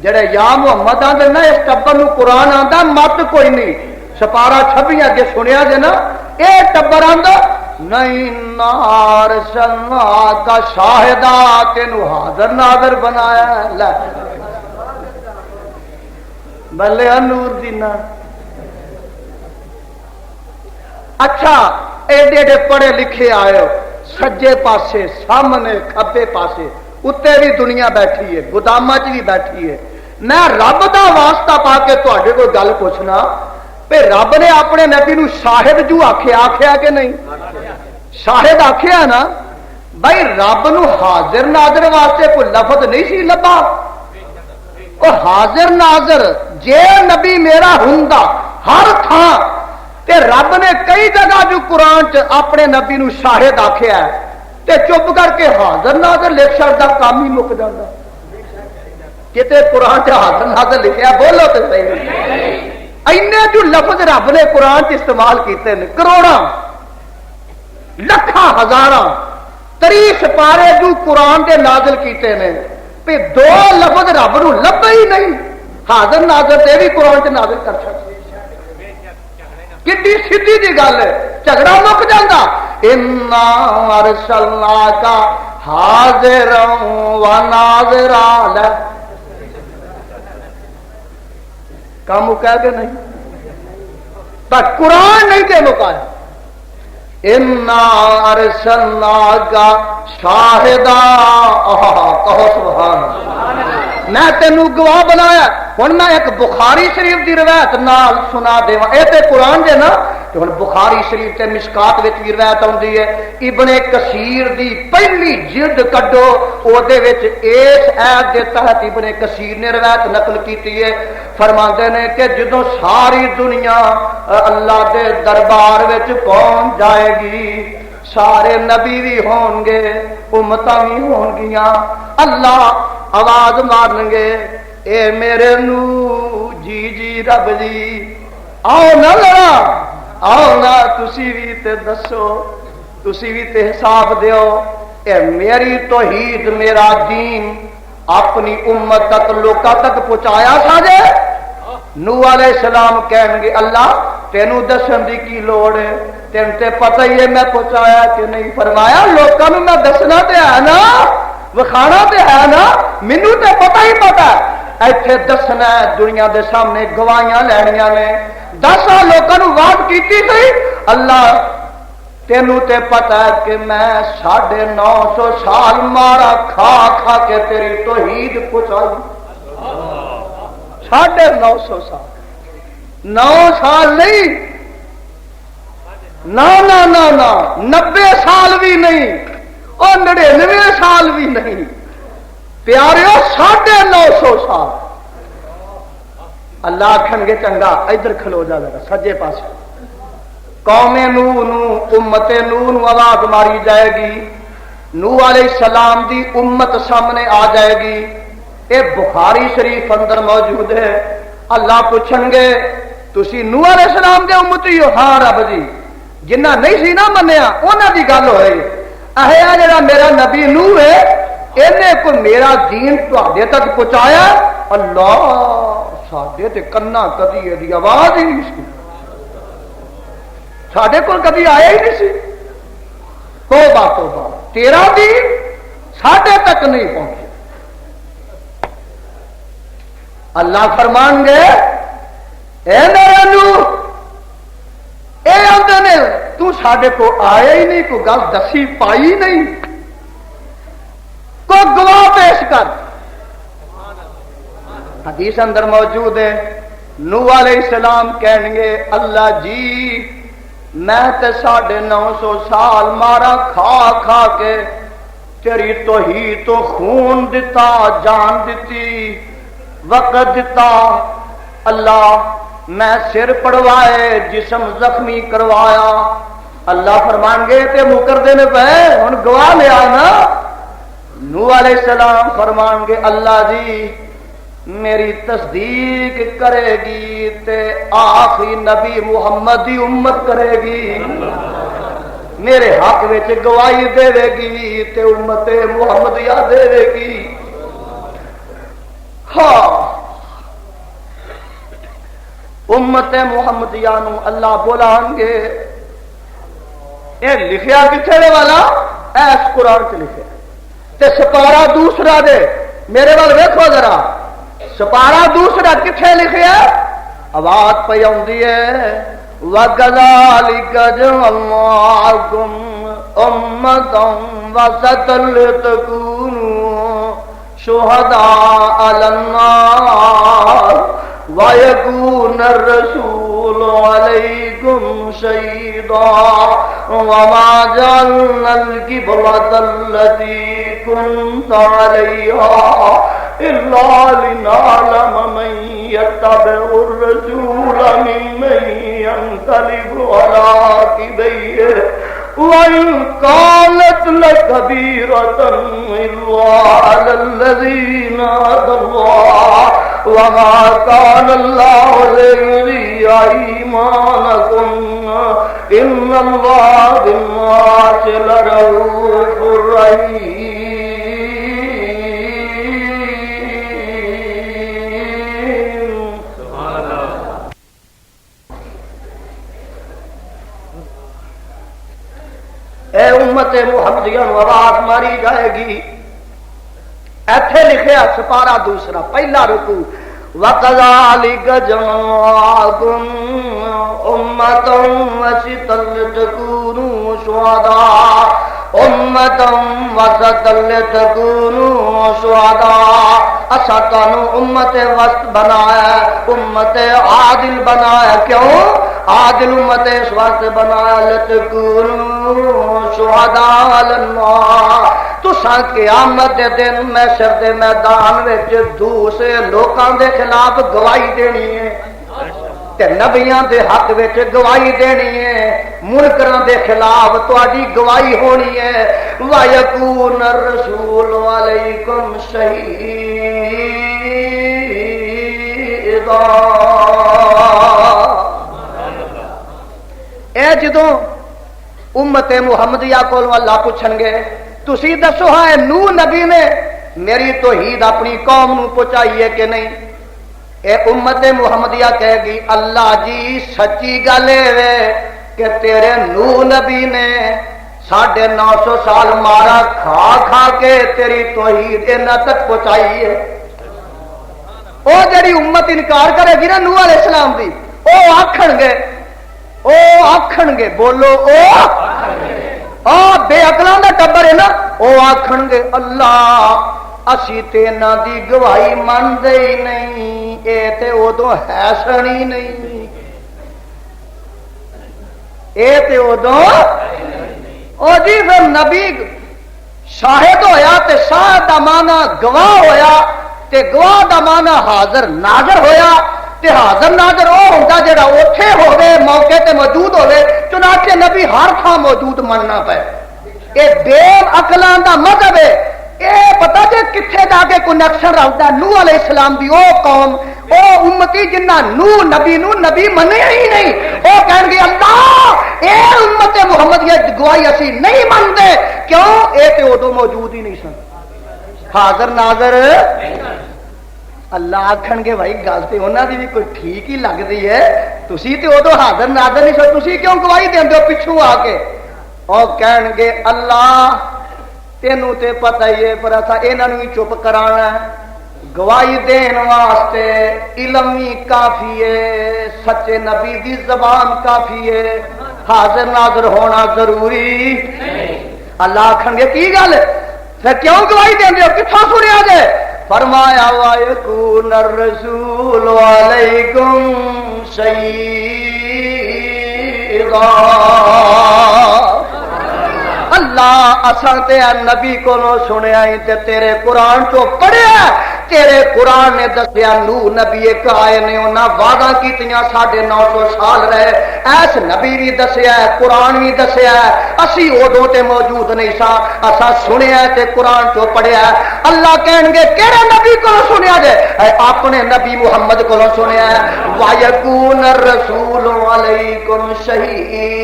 جڑے یا محمد آدھے نا اس ٹبر نو قرآن آتا مت کوئی نہیں سپارا 26 اگے سنیا جے نا یہ ٹبر آتا نہیں نار سنا کا شاہدہ تینو حاضر ناظر بنایا لے بلے نور دینا اچھا ایڈے ایڈے پڑھے لکھے آئے ہو سجے پاسے سامنے کھبے پاسے اتنے بھی دنیا بیٹھی ہے گوداماں چ بھی بیٹھی ہے میں رب دا واسطہ پا کے تواڈے کوئی گل پوچھنا پہ رب نے اپنے نبی نو شاہد جو آخیا کہ نہیں شاہد آخیا نا بھائی رب نو حاضر ناظر واسطے کوئی لفظ نہیں سی لبا وہ حاضر ناظر جے نبی میرا ہوندا ہر تھان تے رب نے کئی جگہ جو قرآن چ اپنے نبی نو شاہد آخیا ہے تے چپ کر کے حاضر ناظر لکھ چھڑدا کام ہی مک جاندا کتے قرآن چ حاضر ناظر لکھیا بولو تے صحیح اینے جو لفظ رب نے قرآن چ استعمال کیتے ہیں کروڑاں لکھاں ہزاراں 30 پارے جو قرآن دے نازل کیتے ہیں پہ 2 لفظ رب نو لبے ہی نہیں حاضر ناظر تے بھی قرآن چ نازل کر سکتے کتنی سیدھی جی گل ہے جھگڑا مک جاتا انا ارسلناک حاضرا و ناظرا لے کام مکا کہ نہیں پر قرآن نہیں تے مکایا انا ارسلناک شاہدا کہو سبحان اللہ میں تینوں گواہ بنایا ہوں میں ایک بخاری شریف دی روایت نال سنا دیواں اے تے قرآن جے نا تے ہن بخاری شریف تے مشکات وچ بھی روایت آندی ہے ابن کثیر دی پہلی جلد کڈو او دے وچ اس ایت دے تحت ابن کثیر نے روایت نقل کیتی ہے فرماندے نے کہ جدوں ساری دنیا اللہ دے دربار وچ پہنچ جائے گی سارے نبی بھی ہون گے امتاں بھی ہون گیاں اللہ آواز مارن گے اے میرے نو جی جی رب جی آؤ نہ لڑا آؤ نہ تسی بھی تے دسو تسی بھی تے حساب دیو اے میری توحید میرا دین اپنی امت تک لوکاں تک پہنچایا ساجے نو علیہ السلام کہن گے اللہ تینوں دسن دی کی لوڑ ہے تین تے پتہ ہی ہے میں پہنچایا کہ نہیں فرمایا لوکاں نوں میں دسنا تے ہے نا وکھانا تے ہے نا مینوں تے پتہ ہی پتہ ہے ایتھے دسنا ہے دنیا دے سامنے گواہیاں لینیاں نے 10 لوکاں نوں وعد کیتی سی اللہ تینوں تے پتہ ہے کہ میں 950 سال مارا کھا کھا کے تیری توحید پہنچائی 950 سال 9 سال نہیں نا نا نا نا 90 سال بھی نہیں اور 99 سال بھی نہیں پیاریو 950 سال اللہ آکھن گے چنگا ادھر کھلو جا ذرا سجے پاس قوم نوح نو امت نوح نو آواز ماری جائے گی نوح علیہ السلام دی امت سامنے آ جائے گی اے بخاری شریف اندر موجود ہے اللہ پوچھن گے تسی نوح علیہ السلام دے امتی ہو ہاں رب جی جنہ نہیں سی نہ منیا انہاں دی گل ہوئی اہیا جڑا میرا نبی نوح ہے انہیں کو میرا دین تواڈے تک پہنچایا اللہ ساڈے تے کنا کدی دی آواز ہی نہیں سی ساڈے کول کبھی آیا ہی نہیں سی توبہ توبہ تیرا دین ساڈے تک نہیں پہنچا اللہ فرمان گے اے میرے نوح اے آندے نے تو ساڈے کو آیا ہی نہیں کوئی گل دسی پائی نہیں کو گواہ پیش کر حدیث اندر موجود ہے نوح علیہ السلام کہیں گے اللہ جی میں تے 950 سال مارا کھا کھا کے تیری توحید تو خون دتا جان دیتی وقت دیتا اللہ میں سر پڑوائے جسم زخمی کروایا اللہ فرمان گے تے مکر دینے پہ ہن گواہ لیا نا نوح علیہ السلام فرمان گے اللہ جی میری تصدیق کرے گی تے آخری نبی محمد دی امت کرے گی، میرے حق وچ گواہی دے گی تے امت محمدیہ دے گی۔ ہاں امت محمدیہ نو اللہ بولان گے، اے لکھیا کتنے والا ایس قرآن چ لکھیا تے سپارہ دوسرا دے میرے وال ویکھو ذرا سپارہ دوسرا کتنے لکھیا آواز پہ آتی ہے وَكَذَلِكَ جَعَلْنَاكُمْ أُمَّةً وَسَطًا لِتَكُونُوا شُهَدَاءَ عَلَى النَّاسِ وَيَكُونَ الرَّسُولُ عَلَيْكُمْ شَهِيدًا وَمَا جَعَلْنَا الْقِبْلَةَ الَّتِي كُنْتَ عَلَيْهَا إِلَّا لِنَعْلَمَ مَن يَتَّبِعُ الرَّسُولَ مِمَّن يَنقَلِبُ عَلَى عَقِبَيْهِ وَإِن كَانَتْ لَكَبِيرَةً إِلَّا عَلَى الَّذِينَ هَدَى اللَّهُ وَمَا كَانَ اللَّهُ لِيُضِيعَ إِيمَانَكُمْ إِنَّ اللَّهَ بِالنَّاسِ لَرَءُوفٌ رَحِيمٌ۔ اے امت محمدیہ نو آواز ماری جائے گی، ایتھے لکھیا سپارہ دوسرا پہلا رکوع وَكَذَلِكَ جَعَلْنَاكُمْ أُمَّةً وَسَطًا لِتَكُونُوا شُهَدَاءَ اسا تانوں امت وسط بنایا، امت عادل بنایا، کیوں عادل امت اس واسطے بنایا لتکونوا شہداء علی الناس تساں قیامت دے دن محشر دے میدان وچ دوسرے لوکاں دے خلاف گواہی دینی ہے تے نبیاں دے حق وچ گواہی دینی ہے، منکراں دے خلاف تہاڈی گواہی ہونی ہے۔ وَيَكُونَ الرَّسُولُ عَلَيْكُمْ شَهِيدًا۔ اے جدوں امت محمدیہ کولوں اللہ پوچھن گے تسی دسو ہے نوح نبی نے میری توحید اپنی قوم نو پہنچائی ہے کہ نہیں؟ اے امت محمدیہ کہے گی اللہ جی سچی گل ہے کہ تیرے نوح نبی نے 950 سال مارا کھا کھا کے تیری توحید انہاں تک پہنچائی ہے۔ او جڑی امت انکار کرے گی نا نوح علیہ السلام دی او آکھن گے بولو بے عقلاں دا ٹبر ہے نا او آکھن گے اللہ اسی تے انہاں دی گواہی مندے ہی نہیں، اے تے ادو ہے سنی نہیں، اے تے ادو او جی پھر نبی شاہد ہویا تے شاہد دا معنی گواہ ہویا تے گواہ دا معنی حاضر ناظر ہویا تے حاضر ناظر او ہوندا جڑا اوتھے ہوے موقع تے موجود ہوے، چنانچہ نبی ہر تھاں موجود مننا پے۔ اے بے عقلاں دا مذہب ہے، اے پتہ جے کتھے جا کے کنیکشن رکھدا نوح علیہ السلام دی او قوم او امتی جنہ نوح نبی منیا ہی نہیں، او کہن گے اللہ اے امت محمدیہ گواہی اسی نہیں منتے، کیوں اے تے ادو موجود ہی نہیں سن حاضر ناظر۔ اللہ آکھن گے بھائی گل تے انہاں دی بھی کوئی ٹھیک ہی لگدی ہے، تسی تے ادو حاضر ناظر نہیں سو، تسی کیوں گواہی دیندے ہو پچھوں آ کے؟ او کہن گے اللہ تینوں تے پتہ ہی ہے پر اسا انہاں نوں چپ کرانا ہے، گواہی دین واسطے علم ہی کافی ہے، سچے نبی دی زبان کافی ہے، حاضر ناظر ہونا ضروری نہیں۔ اللہ آکھن گے کی گل پھر کیوں گواہی دیندے ہو، کتھوں سنیا جے؟ فرمایا وَيَكُونَ الرَّسُولُ عَلَيْكُمْ شَهِيدًا۔ اللہ اساں تے نبی کو سنیا ہی تے تیرے قرآن چو پڑھیا تیرے قرآن نے دسیا نو نبی ایک آئے نے انہاں وعدہ کیتیاں 950 سال رہے. ایس نبی بھی دسیا ہے قرآن بھی دسیا ہے. اسی ادوں تے موجود نہیں سا اسا سنیا تے قرآن چو پڑھیا. اللہ کہیں گے کہڑے نبی کو سنیا جے؟ اپنے نبی محمد کو سنیا ہے. وَيَكُونَ الرَّسُولُ عَلَيْكُمْ شَهِيدًا.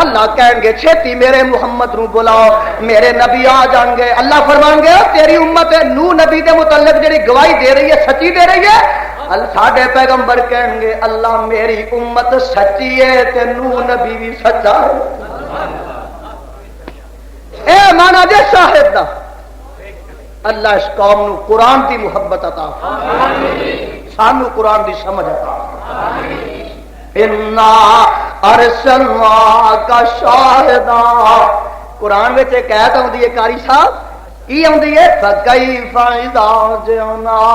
اللہ کہیں گے چھتی میرے محمد نو بلاؤ میرے نبی آ جان گے. اللہ فرمان گے تیری امت نو نبی دے متعلق جڑی گواہی دے رہی ہے سچی دے رہی ہے. ساڈے پیغمبر کہیں گے اللہ میری امت سچی ہے تے نو نبی بھی سچا ہے. اے مانا جے شاہد دا اللہ اس قوم نو قرآن دی محبت عطا سانو قرآن دی سمجھ عطا. اِنَّا أَرْسَلْنَاكَ شَاهِدًا. قرآن میں ایک آیت آتی ہے قاری صاحب کی آتی ہے فَكَيْفَ إِذَا جِئْنَا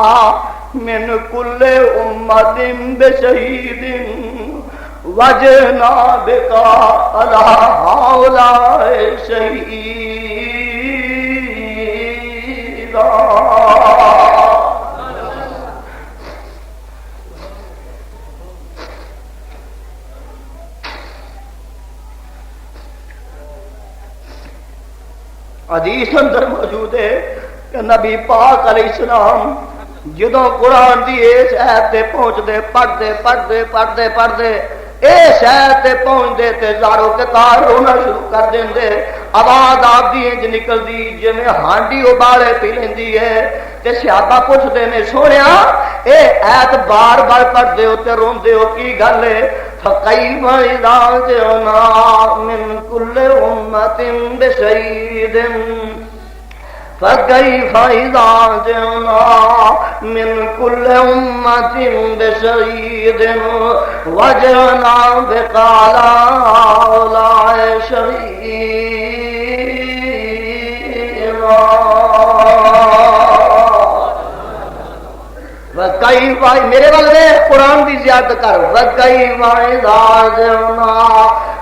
مِنْ كُلِّ أُمَّةٍ بِشَهِيدٍ وَجِئْنَا بِكَ عَلَى هَؤُلَاءِ شَهِيدًا. حدیث اندر موجود ہے کہ نبی پاک علیہ السلام جدوں قرآن دی اس آیت تے پہنچدے پڑھدے اس آیت تے پہنچدے تے زارو کے تار رونا شروع کر دیندے. آواز آپ دی انج نکلدی جویں ہانڈی ابالے پی لیندی ہے. تے صحابہ پوچھدے نے سونیا اے آیت بار بار پڑھدے ہو تے روندے ہو کی گل ہے؟ فَكَيْفَ إِذَا جِئْنَا مِنْ كُلِّ أُمَّةٍ بِشَهِيدٍ فَكَيْفَ إِذَا جِئْنَا مِنْ كُلِّ أُمَّةٍ بِشَهِيدٍ وَجِئْنَا بِكَ عَلَى هَؤُلَاءِ شَهِيدًا. وَكَيْفَ میرے والے قرآن دی زیادت کر. وَكَيْفَ إِذَا جِئْنَا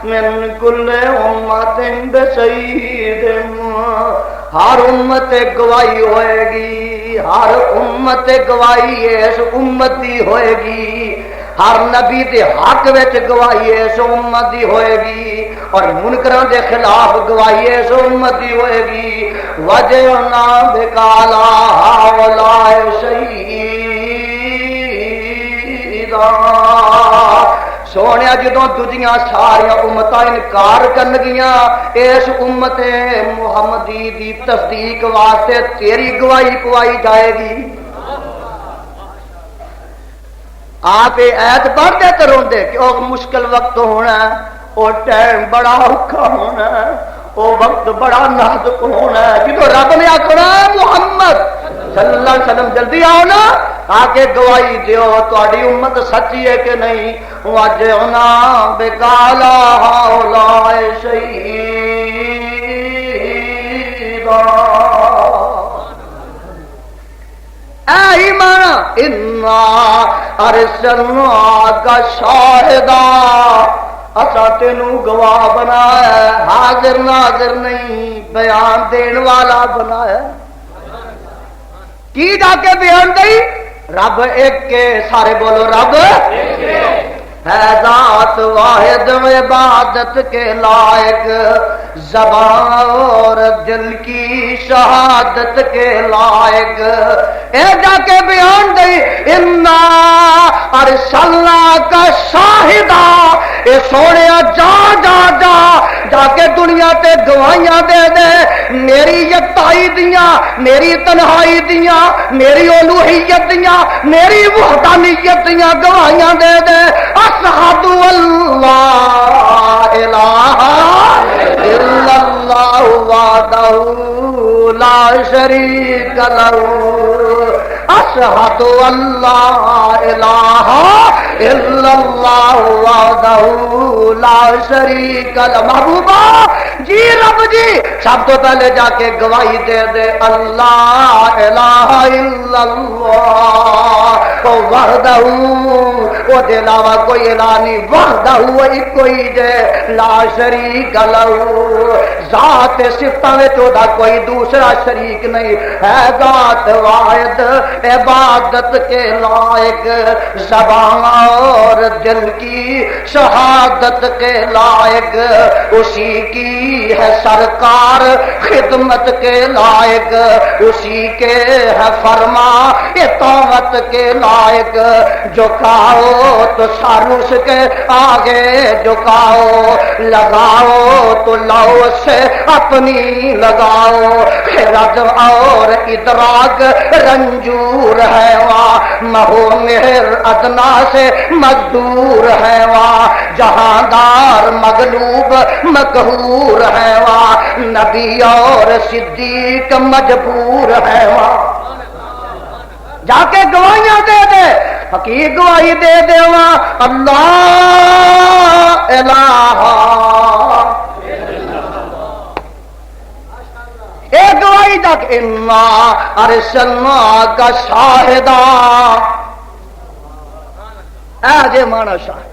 مِنْ كُلِّ أُمَّةٍ بِشَهِيدٍ. ہر امت گواہی ہوئے گی. ہر امت گواہی اس امت دی ہوئے گی. ہر نبی دے حق وچ گواہی اس امت دی ہوئے گی اور منکراں دے خلاف گواہی اس امت دی ہوئے گی. وَجِئْنَا بِكَ عَلَى هَؤُلَاءِ شَهِيدًا. سونے جدوں دوجیاں ساریا امتاں انکار کرن گیاں اس امت محمدی دی تصدیق واسطے تیری گواہی پوائی جائے گی. آپ ایت پڑھتے تو روندے کہ وہ مشکل وقت ہونا ہے, وہ ٹائم بڑا اوکھا ہونا ہے, وہ وقت بڑا نازک ہونا ہے. جدو رب نے آخنا محمد صلی اللہ علیہ وسلم جلدی آؤ نا آ کے گواہی دیو تہاڈی امت سچی ہے کہ نہیں. وَجِئْنَا بِكَ عَلَى هَؤُلَاءِ شَهِيدًا. اے ایمان اِنَّا أَرْسَلْنَاكَ شَاهِدًا. اسا تینوں گواہ بنایا ہے, حاضر ناظر نہیں بیان دین والا بنایا. کی جا کے بیان دئی؟ رب ایک کے سارے بولو رب ہے ذات واحد عبادت کے لائق, زبان اور دل کی شہادت کے لائق. اے جا کے بیان دئی اِنَّا أَرْسَلْنَاكَ شَاهِدًا. اے سونے جا جا جا جا کے دنیا تے گواہیاں دے دے میری یکتائی دیاں, میری تنہائی دیاں, میری الوہیت دیاں, میری وحدانیت دیاں گواہیاں دے دے. أشهد أن لا إله إلا الله وحده لا شريك له. أشهد أن لا إله إلا الله وحده لا شريك له. محبوبہ جی رب جی سب تو پہلے جا کے گواہی دے دے اللہ الہ الا اللہ. کو وحدہ او دے علاوہ کوئی الہ نہیں، وحدہ ایک کوئی جے لا شریک لہو، ذات صفتاں وچ او دا کوئی دوسرا شریک نہیں ہے، ذات واحد عبادت کے لائق، زبان اور دل کی شہادت کے لائق اسی کی ہے سرکار، خدمت کے لائق اسی کے ہے فرما اطاعت کے لائق، جھکاؤ تو سر اس کے آگے جھکاؤ، لگاؤ تو لو سے اپنی لگاؤ، خرد اور ادراک رنجور ہے وہاں، مہو مہر ادنا سے مزدور ہے وہاں، جہاندار مغلوب مقہور ہے وہاں، نبی اور صدیق مجبور ہے وہاں، جا کے گواہیاں دے دے، حقیق گواہی دے دے وہاں، اللہ الہ اے گواہی تک انا ارسلنا کا شاہدہ، اے جے مانا شاہد،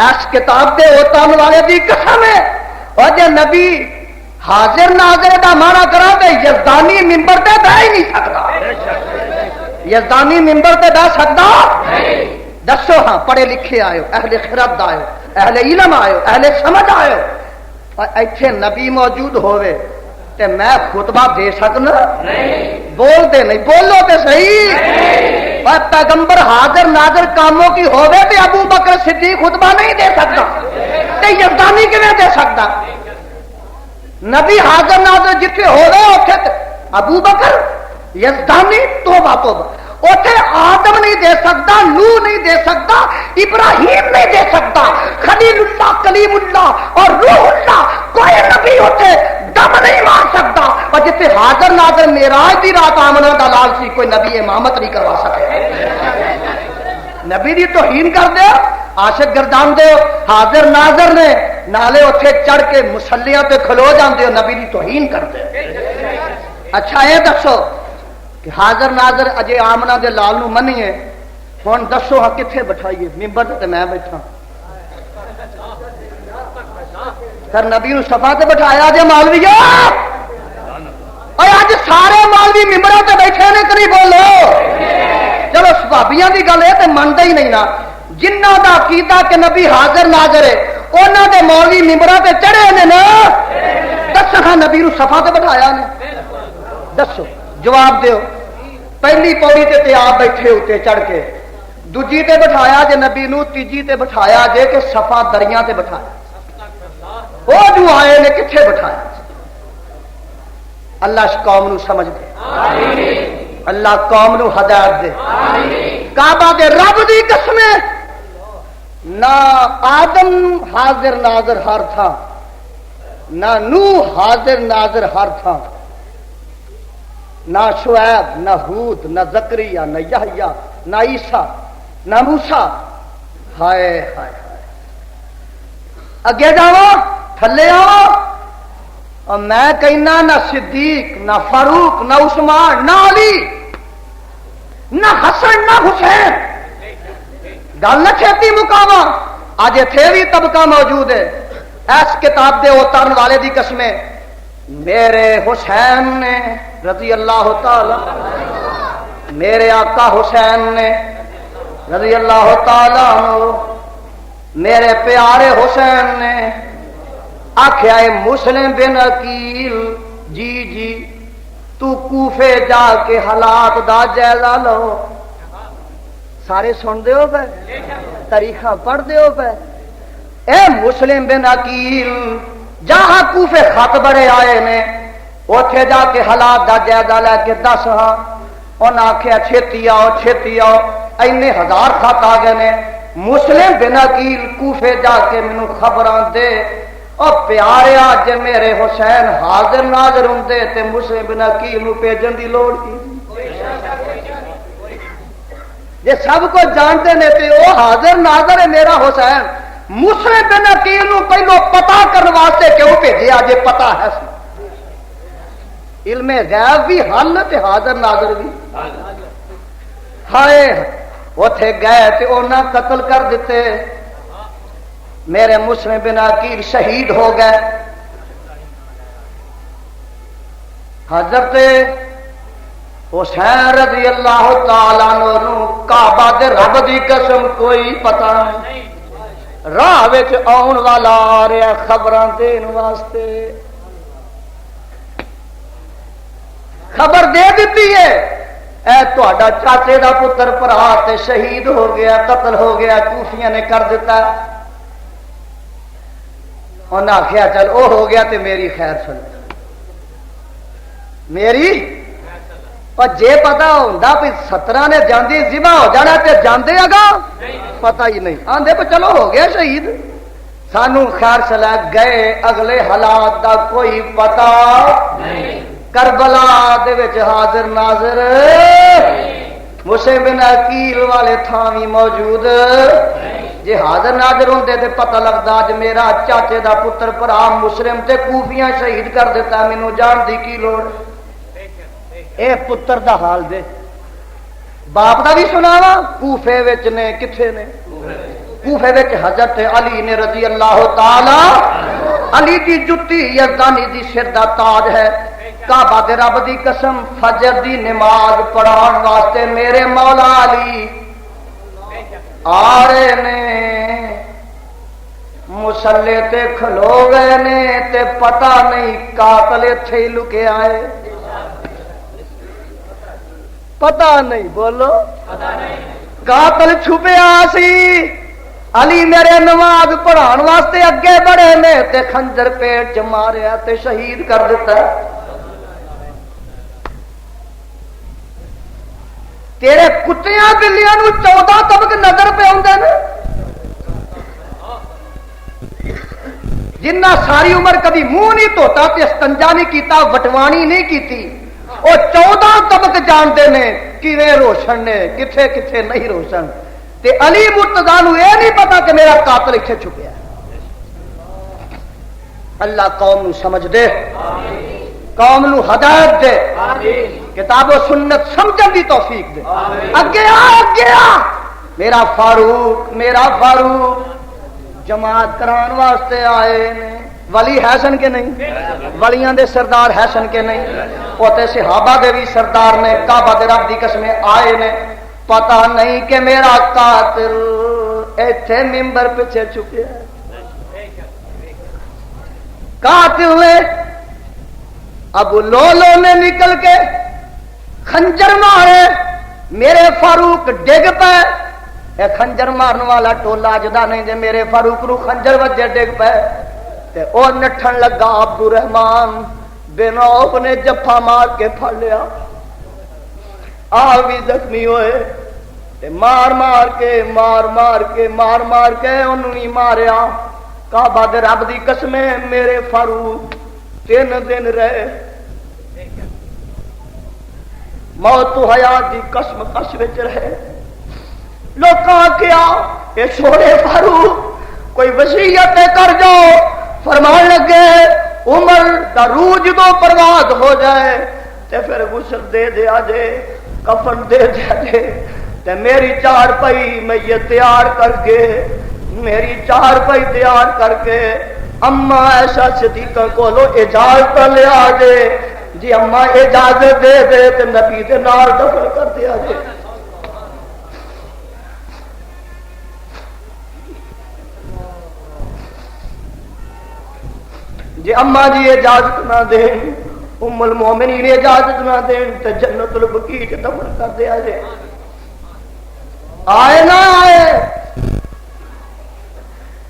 اس کتاب دے اوتان والے دی قسم ہے، اور جے نبی حاضر ناظر دا مانا کرا دے یزدانی ممبر تے بہ ہی نہیں سکتا، یزدانی ممبر تے بہ سکتا؟ دسو ہاں، پڑھے لکھے آئے ہو، اہل خرد آئے ہو، اہل علم آئے ہو، اہل سمجھ آئے ہو، اور ایتھے نبی موجود ہوئے تے میں خطبہ دے سکنا؟ بول دے نہیں، بولو تے صحیح، اور پیغمبر حاضر ناظر کاموں کی ہوئے تے ابو بکر صدیق خطبہ نہیں دے سکتا، تے یزدانی کیویں دے سکتا؟ نبی حاضر ناظر جتھے ہوئے اوتھے ابو بکر یزدانی توبہ توبہ، اوتھے آدم نہیں دے سکتا، نوح نہیں دے سکتا، ابراہیم نہیں دے سکتا، خلیل اللہ، کلیم اللہ اور روح اللہ، کوئی نبی اوتھے دم نہیں مار سکتا، اور جتھے حاضر ناظر معراج دی رات آمنہ دا لال سی، کوئی نبی امامت نہیں کروا سکے، نبی دی توہین کر دے، عاشق گردان دے، حاضر ناظر نے نالے اوتھے چڑھ کے مسلیاں تے کھلو جاندے ہو، نبی دی توہین کر دے۔ اچھا اے دسو کہ حاضر ناظر اجے آمنہ دے لال نو منیے، ہن دسو ہاں کتھے بٹھائیے؟ ممبر تے میں بیٹھا، پھر نبی نو صفا تے بٹھایا جے مولوی، اور اج سارے مولوی ممبراں تے بیٹھے نے، کری بولو، چلو صحابیاں دی گل ہے تے مندا ہی نہیں نا، جنہاں دا عقیدہ کہ نبی حاضر ناظر ہے انہاں دے مولوی ممبراں تے چڑھے نے نا، دس ہاں نبی نو صفا تے بٹھایا نے؟ دسو، جواب دیو۔ پہلی پوڑی تے آپ بیٹھے ہوتے چڑھ کے، دوجی تے بٹھایا جے نبی نو، تیجی تے بٹھایا جے کہ صفا دریاں تے بٹھایا، وہ جو آئے نے کتھے بٹھایا؟ اللہ اس قوم نو سمجھ دے، اللہ قوم نو ہدایت دے، کعبہ دے رب دی قسم، نہ آدم حاضر ناظر ہر تھا، نہ نوح حاضر ناظر ہر تھا، نہ شعیب، نہ ہود، نہ زکریا، نہ یحییٰ، نہ عیسیٰ، نہ موسیٰ، ہائے ہائے ہائے، اگے جاؤ تھلے آؤ، اور میں کہنا نہ صدیق، نہ فاروق، نہ عثمان، نہ علی، نہ حسن، نہ حسین، گل نہ چھتی مقاما، آج اتھے بھی طبقہ موجود ہے، اس کتاب دے اترن والے دی قسمیں، میرے حسین نے رضی اللہ تعالی، میرے آقا حسین نے رضی اللہ تعالی، میرے پیارے حسین نے آخیا مسلم بن عقیل، جی جی تو کوفے جا کے حالات دا جائزہ لو، سارے سن دیو پہ، تاریخاں پڑھ دیو پہ، اے مسلم بن عقیل جہاں کوفے خط بڑے آئے نے، اوتھے جا کے حالات دا جائزہ لے کے دس ہاں، انہاں آخیا چھتی آؤ چھتی آؤ، اینے ہزار خط آ گئے نے، مسلم بن عقیل کوفے جا کے مینوں خبراں دے، اور پیارے آج میرے حسین حاضر ناظر ہوندے تے مسلم بن عقیل نو بھیجن دی لوڑ کی، یہ سب کو جانتے نے تے وہ حاضر ناظر ہے میرا حسین، مسلم بن عقیل نو پہلو پتا کرنے واسطے کیوں بھیجیا جے پتا ہے سی، علم غیب بھی حل تے حاضر ناظر بھی، ہائے اتے گئے تے انہاں قتل کر دیتے، میرے مسلم بن عقیل شہید ہو گئے۔ حضرت حسین رضی اللہ تعالیٰ عنہ کعبہ دے رب دی قسم کوئی پتہ نہیں، راہ وچ آن والا آ رہا خبراں دین واسطے، خبر دے دیتی ہے اے تہاڈا چاچے دا پتر بھرا تے شہید ہو گیا، قتل ہو گیا، کوفیاں نے کر دیتا۔ انہاں آخیا چل او ہو گیا تے میری خیر سن، میری اور جے پتا ہوندا بھی 17 نے جاندی ذبح ہو جانا تے جاندے اگا پتہ ہی نہیں، آندے پہ چلو ہو گیا شہید، سانو خیر سلا گئے اگلے حالات دا کوئی پتہ نہیں۔ کربلا دے وچ حاضر ناظر مسلم بن عقیل والے تھاوی موجود، جے حاضر ناظر ہوندے تے پتہ لگدا اج میرا چاچے دا پتر بھرا مسلم تے کوفیاں شہید کر دیتا، مینوں جان دی کی لوڑ۔ اے پتر دا حال دے، باپ دا بھی سناوا، کوفے وچ نے کتھے نے؟ کوفے وچ حضرت علی نے رضی اللہ تعالی، علی دی جُتی یزدانی دی سر دا تاج ہے۔ کعبہ دے رب دی قسم فجر دی نماز پڑھان واسطے میرے مولا علی آ رہے نے، مسلے تے کھلو گئے نے تے پتہ نہیں قاتل ایتھے ہی لکے آئے، پتہ نہیں، بولو قاتل چھپیا سی۔ علی میرے نماز پڑھان واسطے اگے بڑھے نے تے خنجر پیٹ چ ماریا تے شہید کر دیتا۔ تیرے کتیاں بلیاں نو 14 طبق نظر پہ آندے نے، جنہ ساری عمر کبھی منہ نہیں دھوتا تے استنجا نہیں کیتا، وٹوانی نہیں کیتی، وہ 14 طبق جانتے نے کیویں روشن نے کتھے کتھے نہیں روشن، تے علی مرتضیٰ نو یہ نہیں پتا کہ میرا قاتل اتنے چھپیا ہے۔ اللہ قوم نو سمجھ دے، قوم نو ہدایت دے، کتاب و سنت سمجھن دی توفیق دے۔ اگے آ میرا فاروق جماعت کران واسطے آئے نے، ولی ہے سن کے نہیں؟ ولیاں دے سردار ہے سن کے نہیں؟ اوتے صحابہ دے بھی سردار نے، کعبہ دے رب دی قسم آئے نے، پتہ نہیں کہ میرا قاتل ایتھے ممبر پیچھے چھپیا ہے۔ قاتل نے ابو لولو نے نکل کے خنجر مارے، میرے فاروق ڈگ پے، اے خنجر مارن والا ٹولا جدا نہیں جے میرے فاروق نو خنجر وجے ڈگ پے تے او نٹھن لگا، عبد الرحمان بن عوف نے جفا مار کے پھڑ لیا، آپ بھی زخمی ہوئے تے مار مار کے انہوں ہی ماریا۔ کعبہ دے رب دی قسم میرے فاروق 3 دن رہے، موت تو حیات دی قسم کش وچ رہے۔ لوکاں کیا اے چھوڑے فاروق کوئی وصیت کر جاؤ، فرمان لگے عمر دا روح جدوں پرواز ہو جائے تے پھر غسل دے دیا جے، کفن دے دیا جے تے میری 4 پئی میں یہ تیار کر کے، میری 4 پئی تیار کر کے اما ایسا صدیقہ کولو اجازت لیا جے، جی اما اجازت دے دے تے نبی دے نال دفن کر دیا جے۔ جی اما جی اجازت نہ دیں، ام المومنین اجازت نہ دیں تے جنت البقیع چ دفن کر دیا جے۔ آئے نہ آئے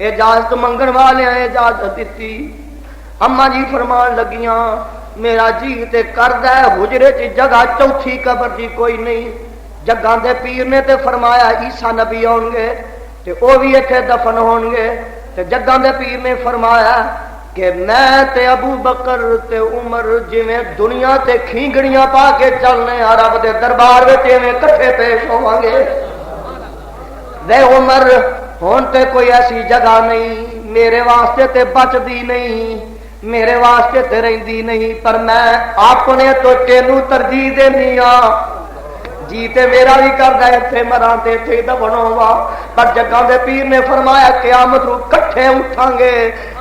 اجازت منگن والے اجازت دیتی۔ اما جی فرمان لگیاں میرا جی تے کردا ہے حجرے چ جگہ چوتھی قبر دی کوئی نہیں، جگاں دے پیر نے تے فرمایا عیسیٰ نبی آن گے تے او بھی ایتھے دفن ہون گے، تے جگاں دے پیر نے فرمایا کہ میں تے ابو بکر تے عمر جویں دنیا تے کھینگڑیاں پا کے چلنے عرب دے دربار وچ ایویں کٹھے پیش ہوواں گے۔ وے عمر ہون تے کوئی ایسی جگہ نہیں میرے واسطے تے بچدی نہیں، میرے واسطے تے رہندی نہیں، پر میں اپنے تو تینوں ترجیح دینی ہاں، جی تے میرا بھی کردا ہے اتنے مراں تے اتنے دفنوں وا، پر جگاں دے پیر نے فرمایا قیامت نو کٹھے اٹھاں گے،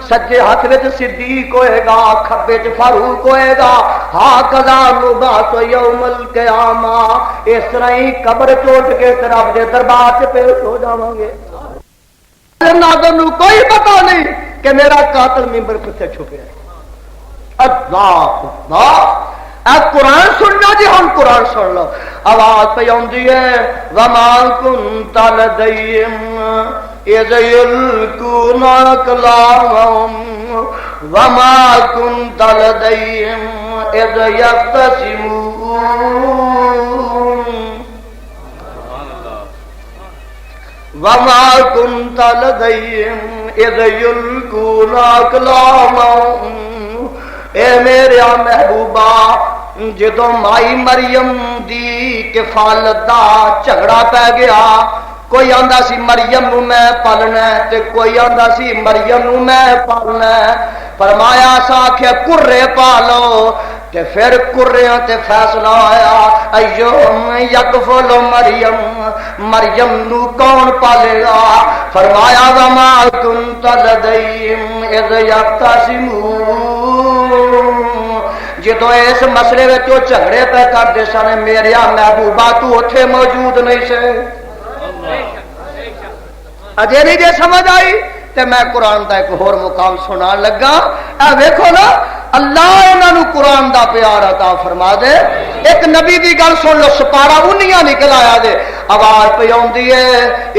سجے ہاتھ وچ صدیق ہوئے گا، کھبے وچ فاروق ہوئے گا، ہاں کذا نبعث یوم القیامہ، اس طرح ہی قبر چوٹ کے رب دے دربار چ پیش ہو جاواں گے۔ ناظر نو کوئی پتہ نہیں کہ میرا قاتل ممبر کتے چھپے ہے۔ اللہ اللہ، اے قرآن سننا جی، ہم قرآن سن لو، آواز پہ آندی ہے وما کنت لدیہم اذ یلقون اقلامہم وما کنت لدیہم اذ یختصمون وما كنت لديهم اذ يلقون اقلامهم، اے میرے محبوبہ جدوں مائی مریم دی کفالت دا جھگڑا پہ گیا، کوئی آندا سی مریم نو میں پالنا ہے تے کوئی آندا سی مریم نو میں پالنا ہے، فرمایا ساکھے کرے پالو، تے پھر کریاں تے فیصلہ آیا ایوم یکفل مریم، مریم نو کون پالے گا؟ فرمایا وما کنت لدیہم اذ یختصمون، جدو اس مسئلے میں جو جھگڑے پہ کرتے سن میرے محبوبہ تو اتھے موجود نہیں سے۔ اجے نہیں جے سمجھ آئی تے میں قرآن دا ایک اور مقام سنان لگا، اے ویکھو نا اللہ انہاں نو قرآن دا پیار عطا فرما دے۔ ایک نبی دی گل سن لو، سپارہ انیاں نکل آیا دے، آواز پہ آندی ہے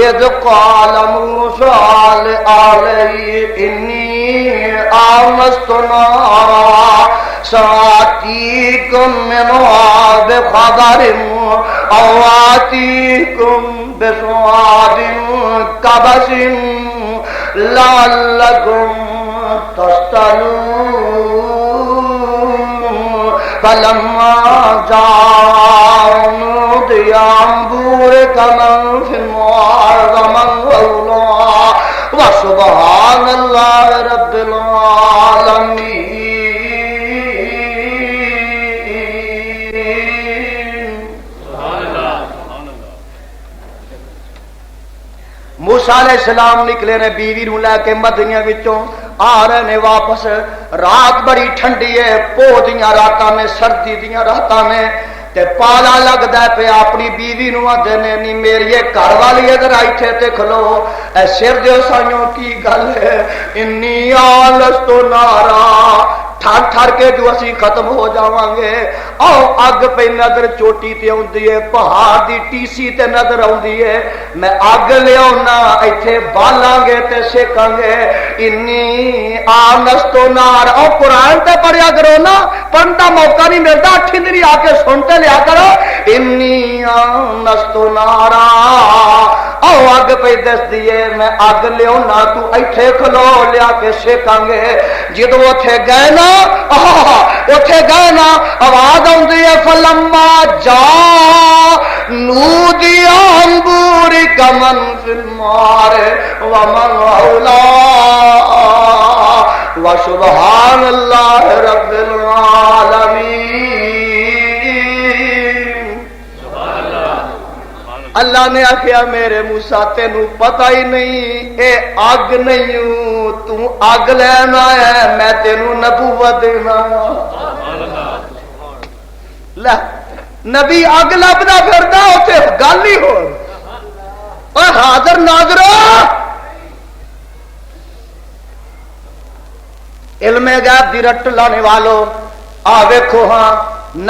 اذ قال موسیٰ لآلہی انی آمست نارا سآتیکم منہا بخبر او آتیکم بسواد قبس لعلکم تستلون فلما جاء نودي أن بورك من في النار ومن حولها وسبحان الله رب العالمين۔ موسیٰ علیہ السلام نکلے نے بیوی نو لے کے مدینہ وچوں، آ رہے نے واپس، رات بڑی ٹھنڈی ہے، پو دیاں راتاں میں، سردی دیاں راتاں میں، تے پالا لگدا ہے پہ اپنی بیوی نو آدھے نے نی میری گھر والی ادھر ایتھے تے کھلو، اے سر دیو سائیوں کی گل ہے، انی آلست نارا، ٹھر ٹھر کے جو اسی ختم ہو جاواں گے، آؤ اگ پہ نظر چوٹی تے آندی ہے، پہاڑ دی ٹیسی تے نظر آندی ہے، میں اگ لیاؤنا ایتھے بالاں گے تے سیکاں گے، انی آلست نارا۔ او قرآن تے پڑھیا کرو نا، پڑھن دا موقع نہیں ملتا، ٹھنڈری آ کے سنتے لیا کرو، انی آلست نارا، او اگ پہ دس دیے میں اگ لیاؤنا، تو ایتھے کھلو لیا کے سیکاں گے۔ جدو اتھے گئے نا، اتھے گئے نا، آواز آندی ہے فلما جا نودی ان بورک من فی النار ومن حولها وسبحان اللہ رب العالمین۔ اللہ نے آخیا میرے موسیٰ تینوں پتہ ہی نہیں اے اگ نہیں ہوں، تو اگ لینا ہے، میں تینوں نبوت دینا۔ لے نبی اگ لبدا پھردا اوتھے گل ہی ہو، اور حاضر ناظرو علم غیب دی رٹ لانے والو آ ویکھو ہاں،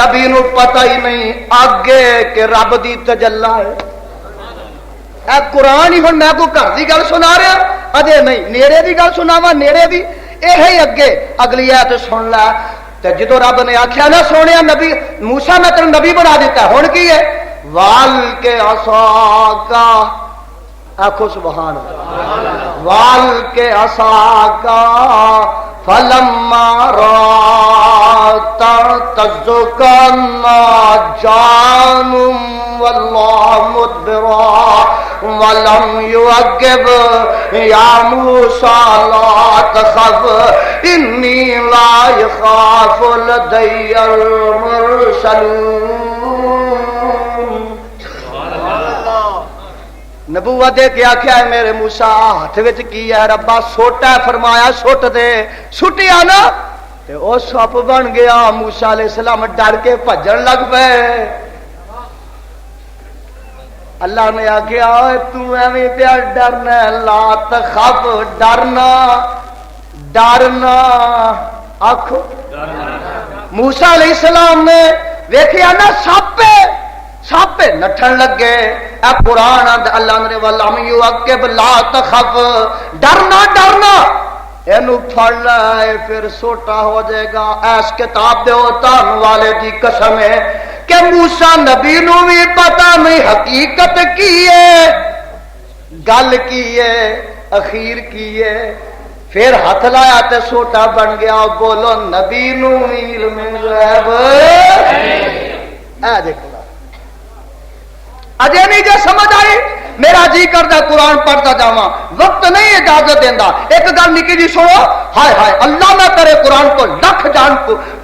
نبی نو پتہ ہی نہیں آگے کہ رب دی تجلی ہے۔ اے قرآن ہی ہن میں کو گھر دی گل سنا رہا، اجے نہیں نیڑے دی گل سناواں، نیڑے دی یہ اگے اگلی ایت سن لے۔ تے جدو رب نے آخیا نا سونے نبی موسیٰ میں تیرے نبی بنا دیتا، ہن کی ہے وال کے عصاکا، آخو سبحان اللہ، وال کے عصاکا فلما رات تزکنا جان واللہ مدبرا ولم یعقب یا موسیٰ لا تخف انی لا یخاف لدی المرسلون۔ نبوت دے کے آخیا ہے میرے موسیٰ ہاتھ وچ کی ہے؟ ربا سوٹا ہے، فرمایا سٹ دے، سٹیا نا تے او سپ بن گیا۔ موسیٰ علیہ السلام ڈر کے بھجن لگ پے۔ اللہ نے آخیا تو ایویں پیا ڈرنا، لا تخف، ڈرنا ڈرنا آخو موسیٰ علیہ السلام نے ویکھیا نا سپ نٹھن لگے۔ اے قرآن اللہ نے ولم یعقب لا تخف، ڈرنا ڈرنا اینو پھڑ لے پھر سوٹا ہو جائے گا۔ ایس کتاب دے اوتان والے دی قسم ہے کہ موسیٰ نبی نو بھی پتہ نہیں حقیقت کی ہے، گل کی ہے، اخیر کی ہے، پھر ہاتھ لایا تے سوٹا بن گیا۔ بولو نبی نو علم غیب اے دیکھو اجے نہیں جے سمجھ آئی؟ میرا جی کرتا قرآن پڑھتا جاواں، وقت نہیں اجازت دینا۔ ایک گل نکی جی سنو، ہائے ہائے اللہ نہ کرے قرآن کو لکھ جان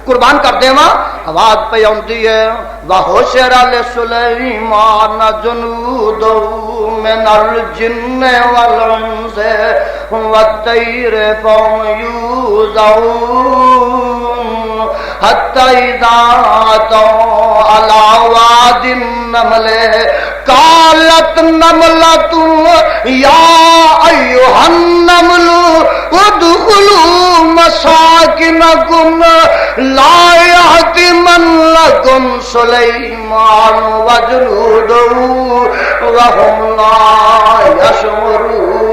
قربان کر دیواں۔ آواز پہ آندی ہے وَحُشِرَ لِسُلَيْمَانَ جُنُودُهُ مِنَ الْجِنِّ وَالْإِنسِ وَالطَّيْرِ فَهُمْ يُوزَعُونَ حَتَّى إِذَا أَتَوْا عَلَى وَادِ النَّمْلِ قالت نملة يا أيها النمل ادخلوا مساكنكم لا يحطمنكم سليمان وجنوده وهم لا يشعرون۔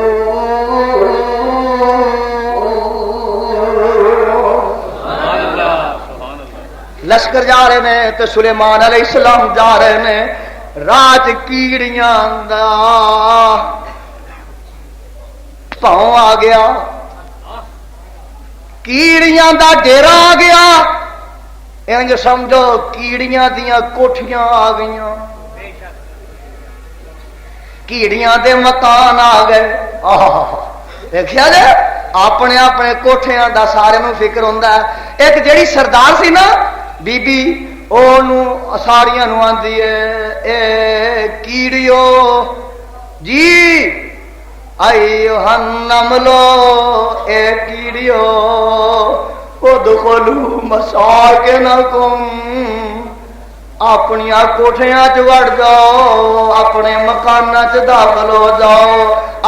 لشکر جا رہے ہیں تو سلیمان علیہ السلام جا رہے ہیں، رات کیڑیاں دا پاؤں آ گیا، کیڑیاں دا ڈیرا آ گیا، انج سمجھو کیڑیاں دیاں کوٹھیاں آ گئیاں، کیڑیاں دے مکان آ گئے۔ دیکھیا جے اپنے اپنے کوٹھیاں دا سارے نوں فکر ہوندا ہے۔ ایک جیڑی سردار سی نا بی بی ساریاں نو آندی ہے اے کیڑیو جی ایھا النملو اے کیڑیو ادخلوا مساکنکم، اپنی کوٹھیاں چ وڑ جاؤ، اپنے مکاناں چ داخل ہو جاؤ،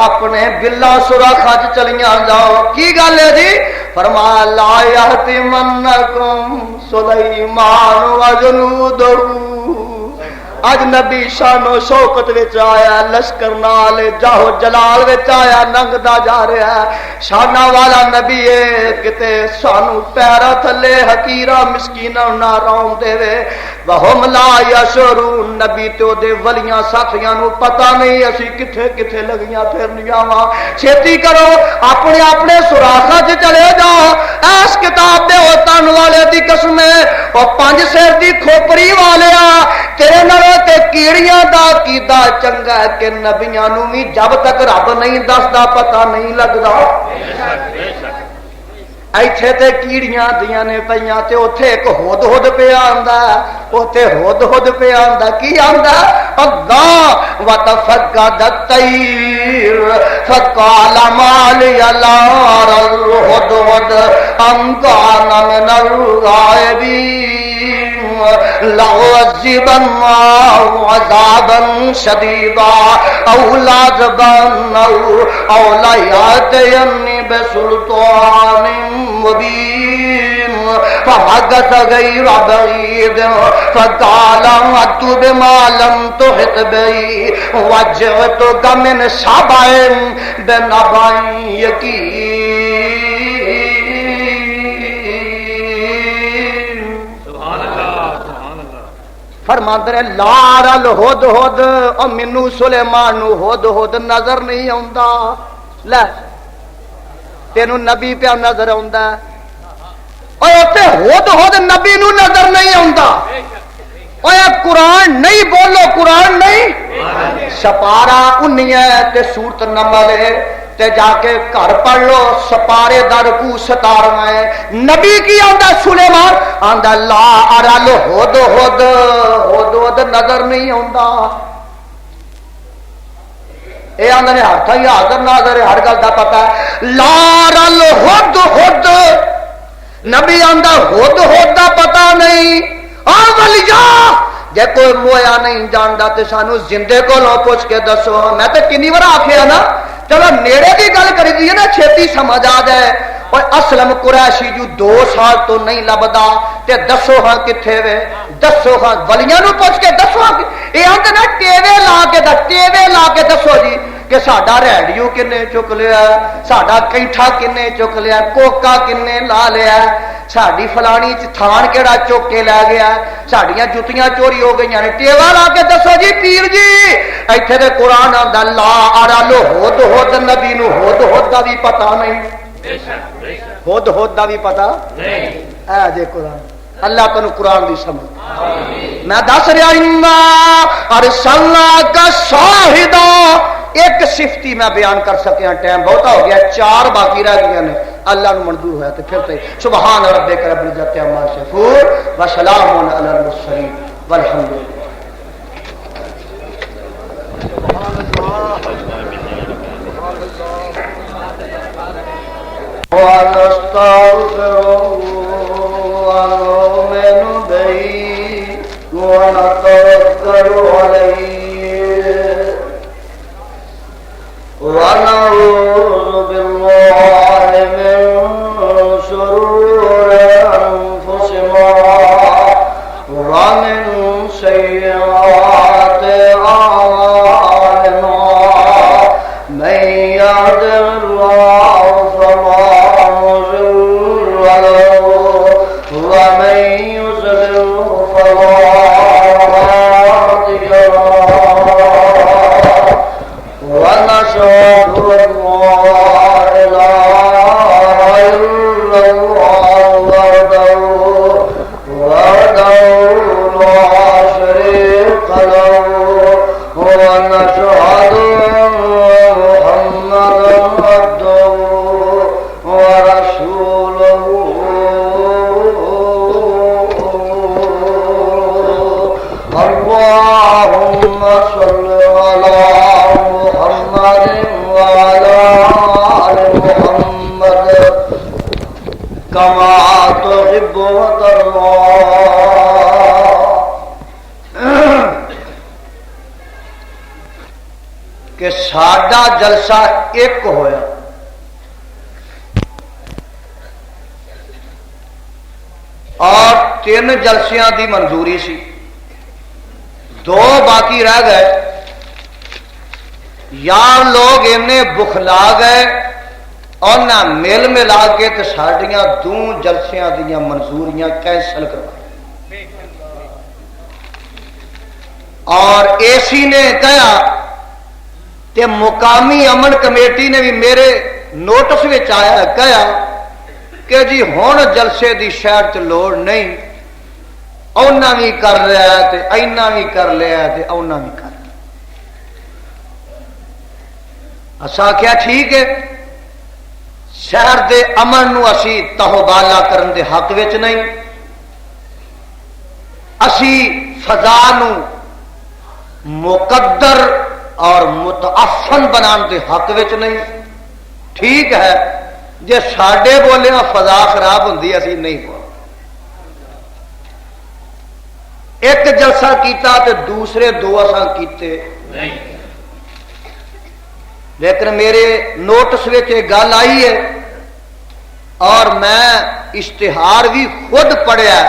اپنے بلا سوراخاں چ چلیاں جاؤ۔ کی گل ہے جی؟ فرمایا لا یحطمنکم سلیمان وجنودہ۔ اج نبی شان و شوکت وچ آیا، لشکر نال جاہو جلال وچ آیا، ننگدا جا رہا ہے، شانہ والا نبی ہے، کتے سانو پیرا تھلے حقیرہ مسکینہ نہ رون دے وے۔ وہم لا یشعرون، نبی تو دے ولیاں ساتھیاں نو پتہ نہیں اسی کتھے کتھے لگیاں پھرنیاں وا۔ چھیتی کرو اپنے اپنے سوراخاں چ چلے جاؤ۔ اس کتاب دے اوتان والے دی قسم ہے او پنج سر دی کھوپری والیا تیرے نال تے کیڑیاں دا کیدا چنگا ہے کہ نبیاں نو بھی جب تک رب نہیں دسدا پتہ نہیں لگدا۔ ایتھے تے کیڑیاں دیاں نے پیاں تے اوتھے ایک ہد ہد پیا آندا، اوتھے ہد ہد پیا آندا۔ کی آندا؟ اللہ وتفقد الطير فقال ما لي لا أرى الهدهد أم كان من الغائبين لأعذبنه عذابا شديدا أو لأعذبنه أو ليأتيني بسلطان مبين فمكث غير بعيد فقال أحط بما لم تحط به وجئتك من سبع بنبأ يقين۔ فرماندے نے لار الہد ہد، او مینوں سلیمان نو ہد ہد نظر نہیں آوندا۔ لے تینوں نبی پیا نظر آوندا ہے، اور اوتے ہد ہد نبی نو نظر نہیں آوندا۔ اوے قرآن نہیں بولو، قرآن نہیں، سپارہ 19 تے سورت نمل تے جا کے گھر پڑھ لو، سپارے دا رکوع 17 نبی کی آندا سلیمان آندا لا ارل ہد ہد، ہد ہد نظر نہیں آندا۔ یہ آدھے نے ہاتھ ہی حاضر ناظر ہر گل کا پتا ہے لارل ہد ہد نبی آندا ہد ہد کا پتا نہیں ولیا جے کوئی مویا نہیں جانتا تو سانو زندے کو لو پوچھ کے دسو میں تو کنی بار آخیا نا چلو نیڑے کی گل کری دی نا چھتی سمجھ آ جائے اور اسلم قریشی جو 2 سال تو نہیں لبدا تے دسو ہاں کتھے وے دسو ہاں ولیاں نو پوچھ کے دسو ہاں اے آندے نا ٹیوے لا کے دسو جی کہ ساڈا ریڈیو کنے چک لیا ساڈا کینٹھا کنے چک لیا کوکا کنے لا لیا ساڈی فلانی تھان کیڑا چک کے لے گیا ساڈیاں جتیاں چوری ہو گئی نے ٹیوا لا کے دسو جی پیر جی ایتھے تے قرآن آندا لا ارالو ہد ہد نبی نو ہد ہد دا بھی پتہ نہیں ہد ہد دا بھی پتہ نہیں اے جے قرآن اللہ تنو قرآن دی سمجھ میں دس رہا ارسلنا کا شاہدا ایک صفتی میں بیان کر سکیا ٹائم بہتا ہو گیا 4 باقی رہ گئی نے اللہ نو منظور ہوا تو پھر سبحان ربک رب العزت عما یصفون وسلام علی المرسلین والحمد للہ ونستغفره ونؤمن به ونتوكل عليه ونعوذ بالله من شرور أنفسنا ومن سيئات أعمالنا من يهده الله فلا مضل له ومن يضلل فلا هادي له ونشهد أن لا إله إلا الله وحده لا شريك له ونشهد أن محمدا عبده ورسوله اللهم صل على محمد وعلى آل محمد كما تحب وترضى کہ ساڈا جلسہ ایک ہویا اور 3 جلسیاں دی منظوری سی 2 باقی رہ گئے یار لوگ انہیں بخلا گئے اور نہ مل ملا کے تو ساڈیاں 2 جلسیاں دیا منظوریاں کینسل کروا اور اے سی نے کہا کہ مقامی امن کمیٹی نے بھی میرے نوٹس میں آیا کہا کہ جی ہن جلسے دی شہر چ لوڑ نہیں اونا بھی کر لیا تے اینا بھی کر لیا تے اونا بھی کر لیا اسا کیا ٹھیک ہے شہر دے امن نو اسی تہو بالا کرن دے حق وچ نہیں اسی فضا نو مقدر اور متعفن بنان دے حق وچ نہیں ٹھیک ہے جے ساڈے بولے فضا خراب ہوندی اسی نہیں بول ایک جلسہ کیتا تے دوسرے 2 اساں کیتے نہیں لیکن میرے نوٹس وچ گل آئی ہے اور میں اشتہار بھی خود پڑھیا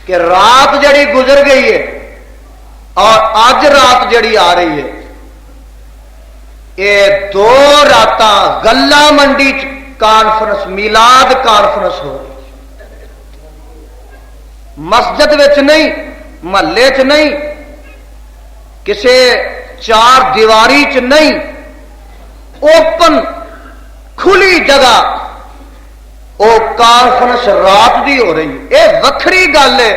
کہ رات جڑی گزر گئی ہے اور اج رات جڑی آ رہی ہے یہ 2 راتاں گلا منڈی کانفرنس میلاد کانفرنس ہو رہی مسجد وچ نہیں محلے چ نہیں کسے 4 دیواری چ نہیں اوپن کھلی جگہ وہ کانفرنس رات دی ہو رہی یہ وکھری گل ہے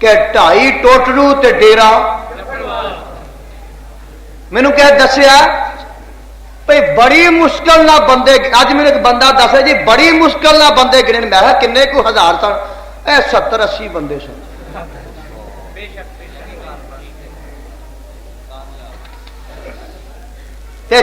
کہ 2.5 ٹوٹرو تے ڈیرا مینوں کہ دسیا بھائی بڑی مشکل نہ بندے اج میرے ایک بندہ دسے جی بڑی مشکل نہ بندے گرن میں کنے کو 1000 سن 70-80 بندے سن تے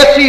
AC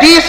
DC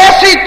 AC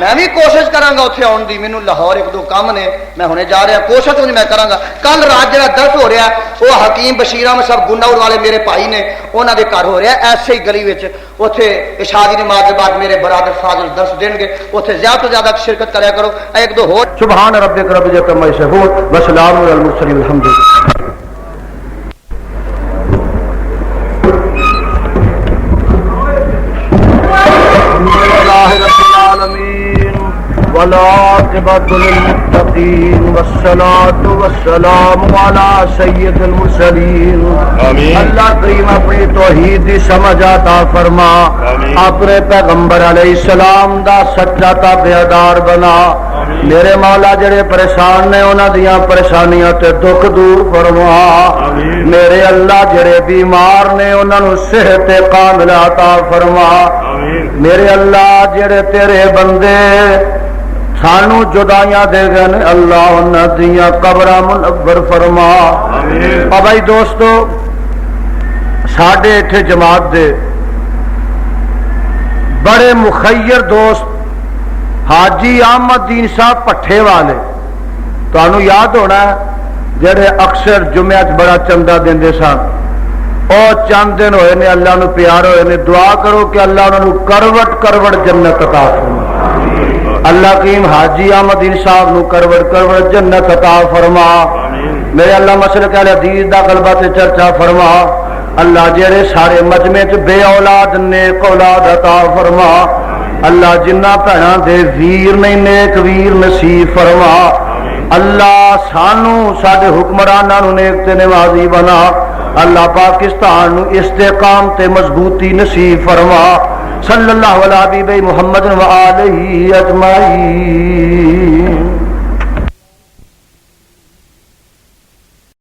میں بھی کوشش کرانگا اتنے آن دی، مینوں لاہور ایک دو کام نے، میں ہونے جا رہا کوشش میں کرانگا۔ کل رات جڑا درس ہو رہا وہ حکیم بشیر احمد صاحب گناور والے میرے بھائی نے، انہوں دے گھر ہو رہا ایسے ہی گلی وچ، اوتھے عشاء دی نماز کے بعد میرے برادر فاضل درس دین گے، اوتھے زیادہ تو زیادہ شرکت کریا کرو۔ ایک دو ہو سبحان ربک رب العزت عما یصفون وسلام علی المرسلین الحمد للہ۔ والعاقبۃ للمتقین والصلاة والسلام علی سید المرسلین۔ اللہ کریم اپنی توحید دی سمجھ عطا فرما، اپنے پیغمبر علیہ السلام دا سچا تابعدار بنا۔ میرے مولا جڑے پریشان نے انہاں دیاں پریشانیاں تے دکھ دور فرما۔ میرے اللہ جڑے بیمار نے انہاں نوں صحت کاملہ عطا فرما۔ میرے اللہ جڑے تیرے بندے سانو جدائیاں دے گئے نے، اللہ انہاں دیاں قبراں منور فرما۔ اور بھائی دوستو، ساڈے ایتھے جماعت دے بڑے مخیر دوست حاجی احمد دین صاحب پٹھے والے، تانوں یاد ہونا ہے جڑے اکثر جمعہ بڑا چندہ دیندے سن، اور چند دن ہوئے نے اللہ نو پیار ہوئے نے، دعا کرو کہ اللہ انہاں نو کروٹ کروٹ جنت عطا فرما۔ اللہ کریم حاجی احمد دین صاحب نو کروٹ کروٹ جنت عطا فرما۔ میرے اللہ مسلک اہل حدیث دا غلبہ تے چرچا فرما۔ اللہ جڑے سارے مجمع چ بے اولاد نیک اولاد عطا فرما۔ اللہ جنہ بھیڑاں دے ویر نے نیک ویر نصیب فرما۔ اللہ سانو ساڈے حکمراناں نو نیک تے نوازی بنا۔ اللہ پاکستان نو استحکام تے مضبوطی نصیب فرما۔ صلی اللہ علیہ حبیب محمد و آلہ اجمعین۔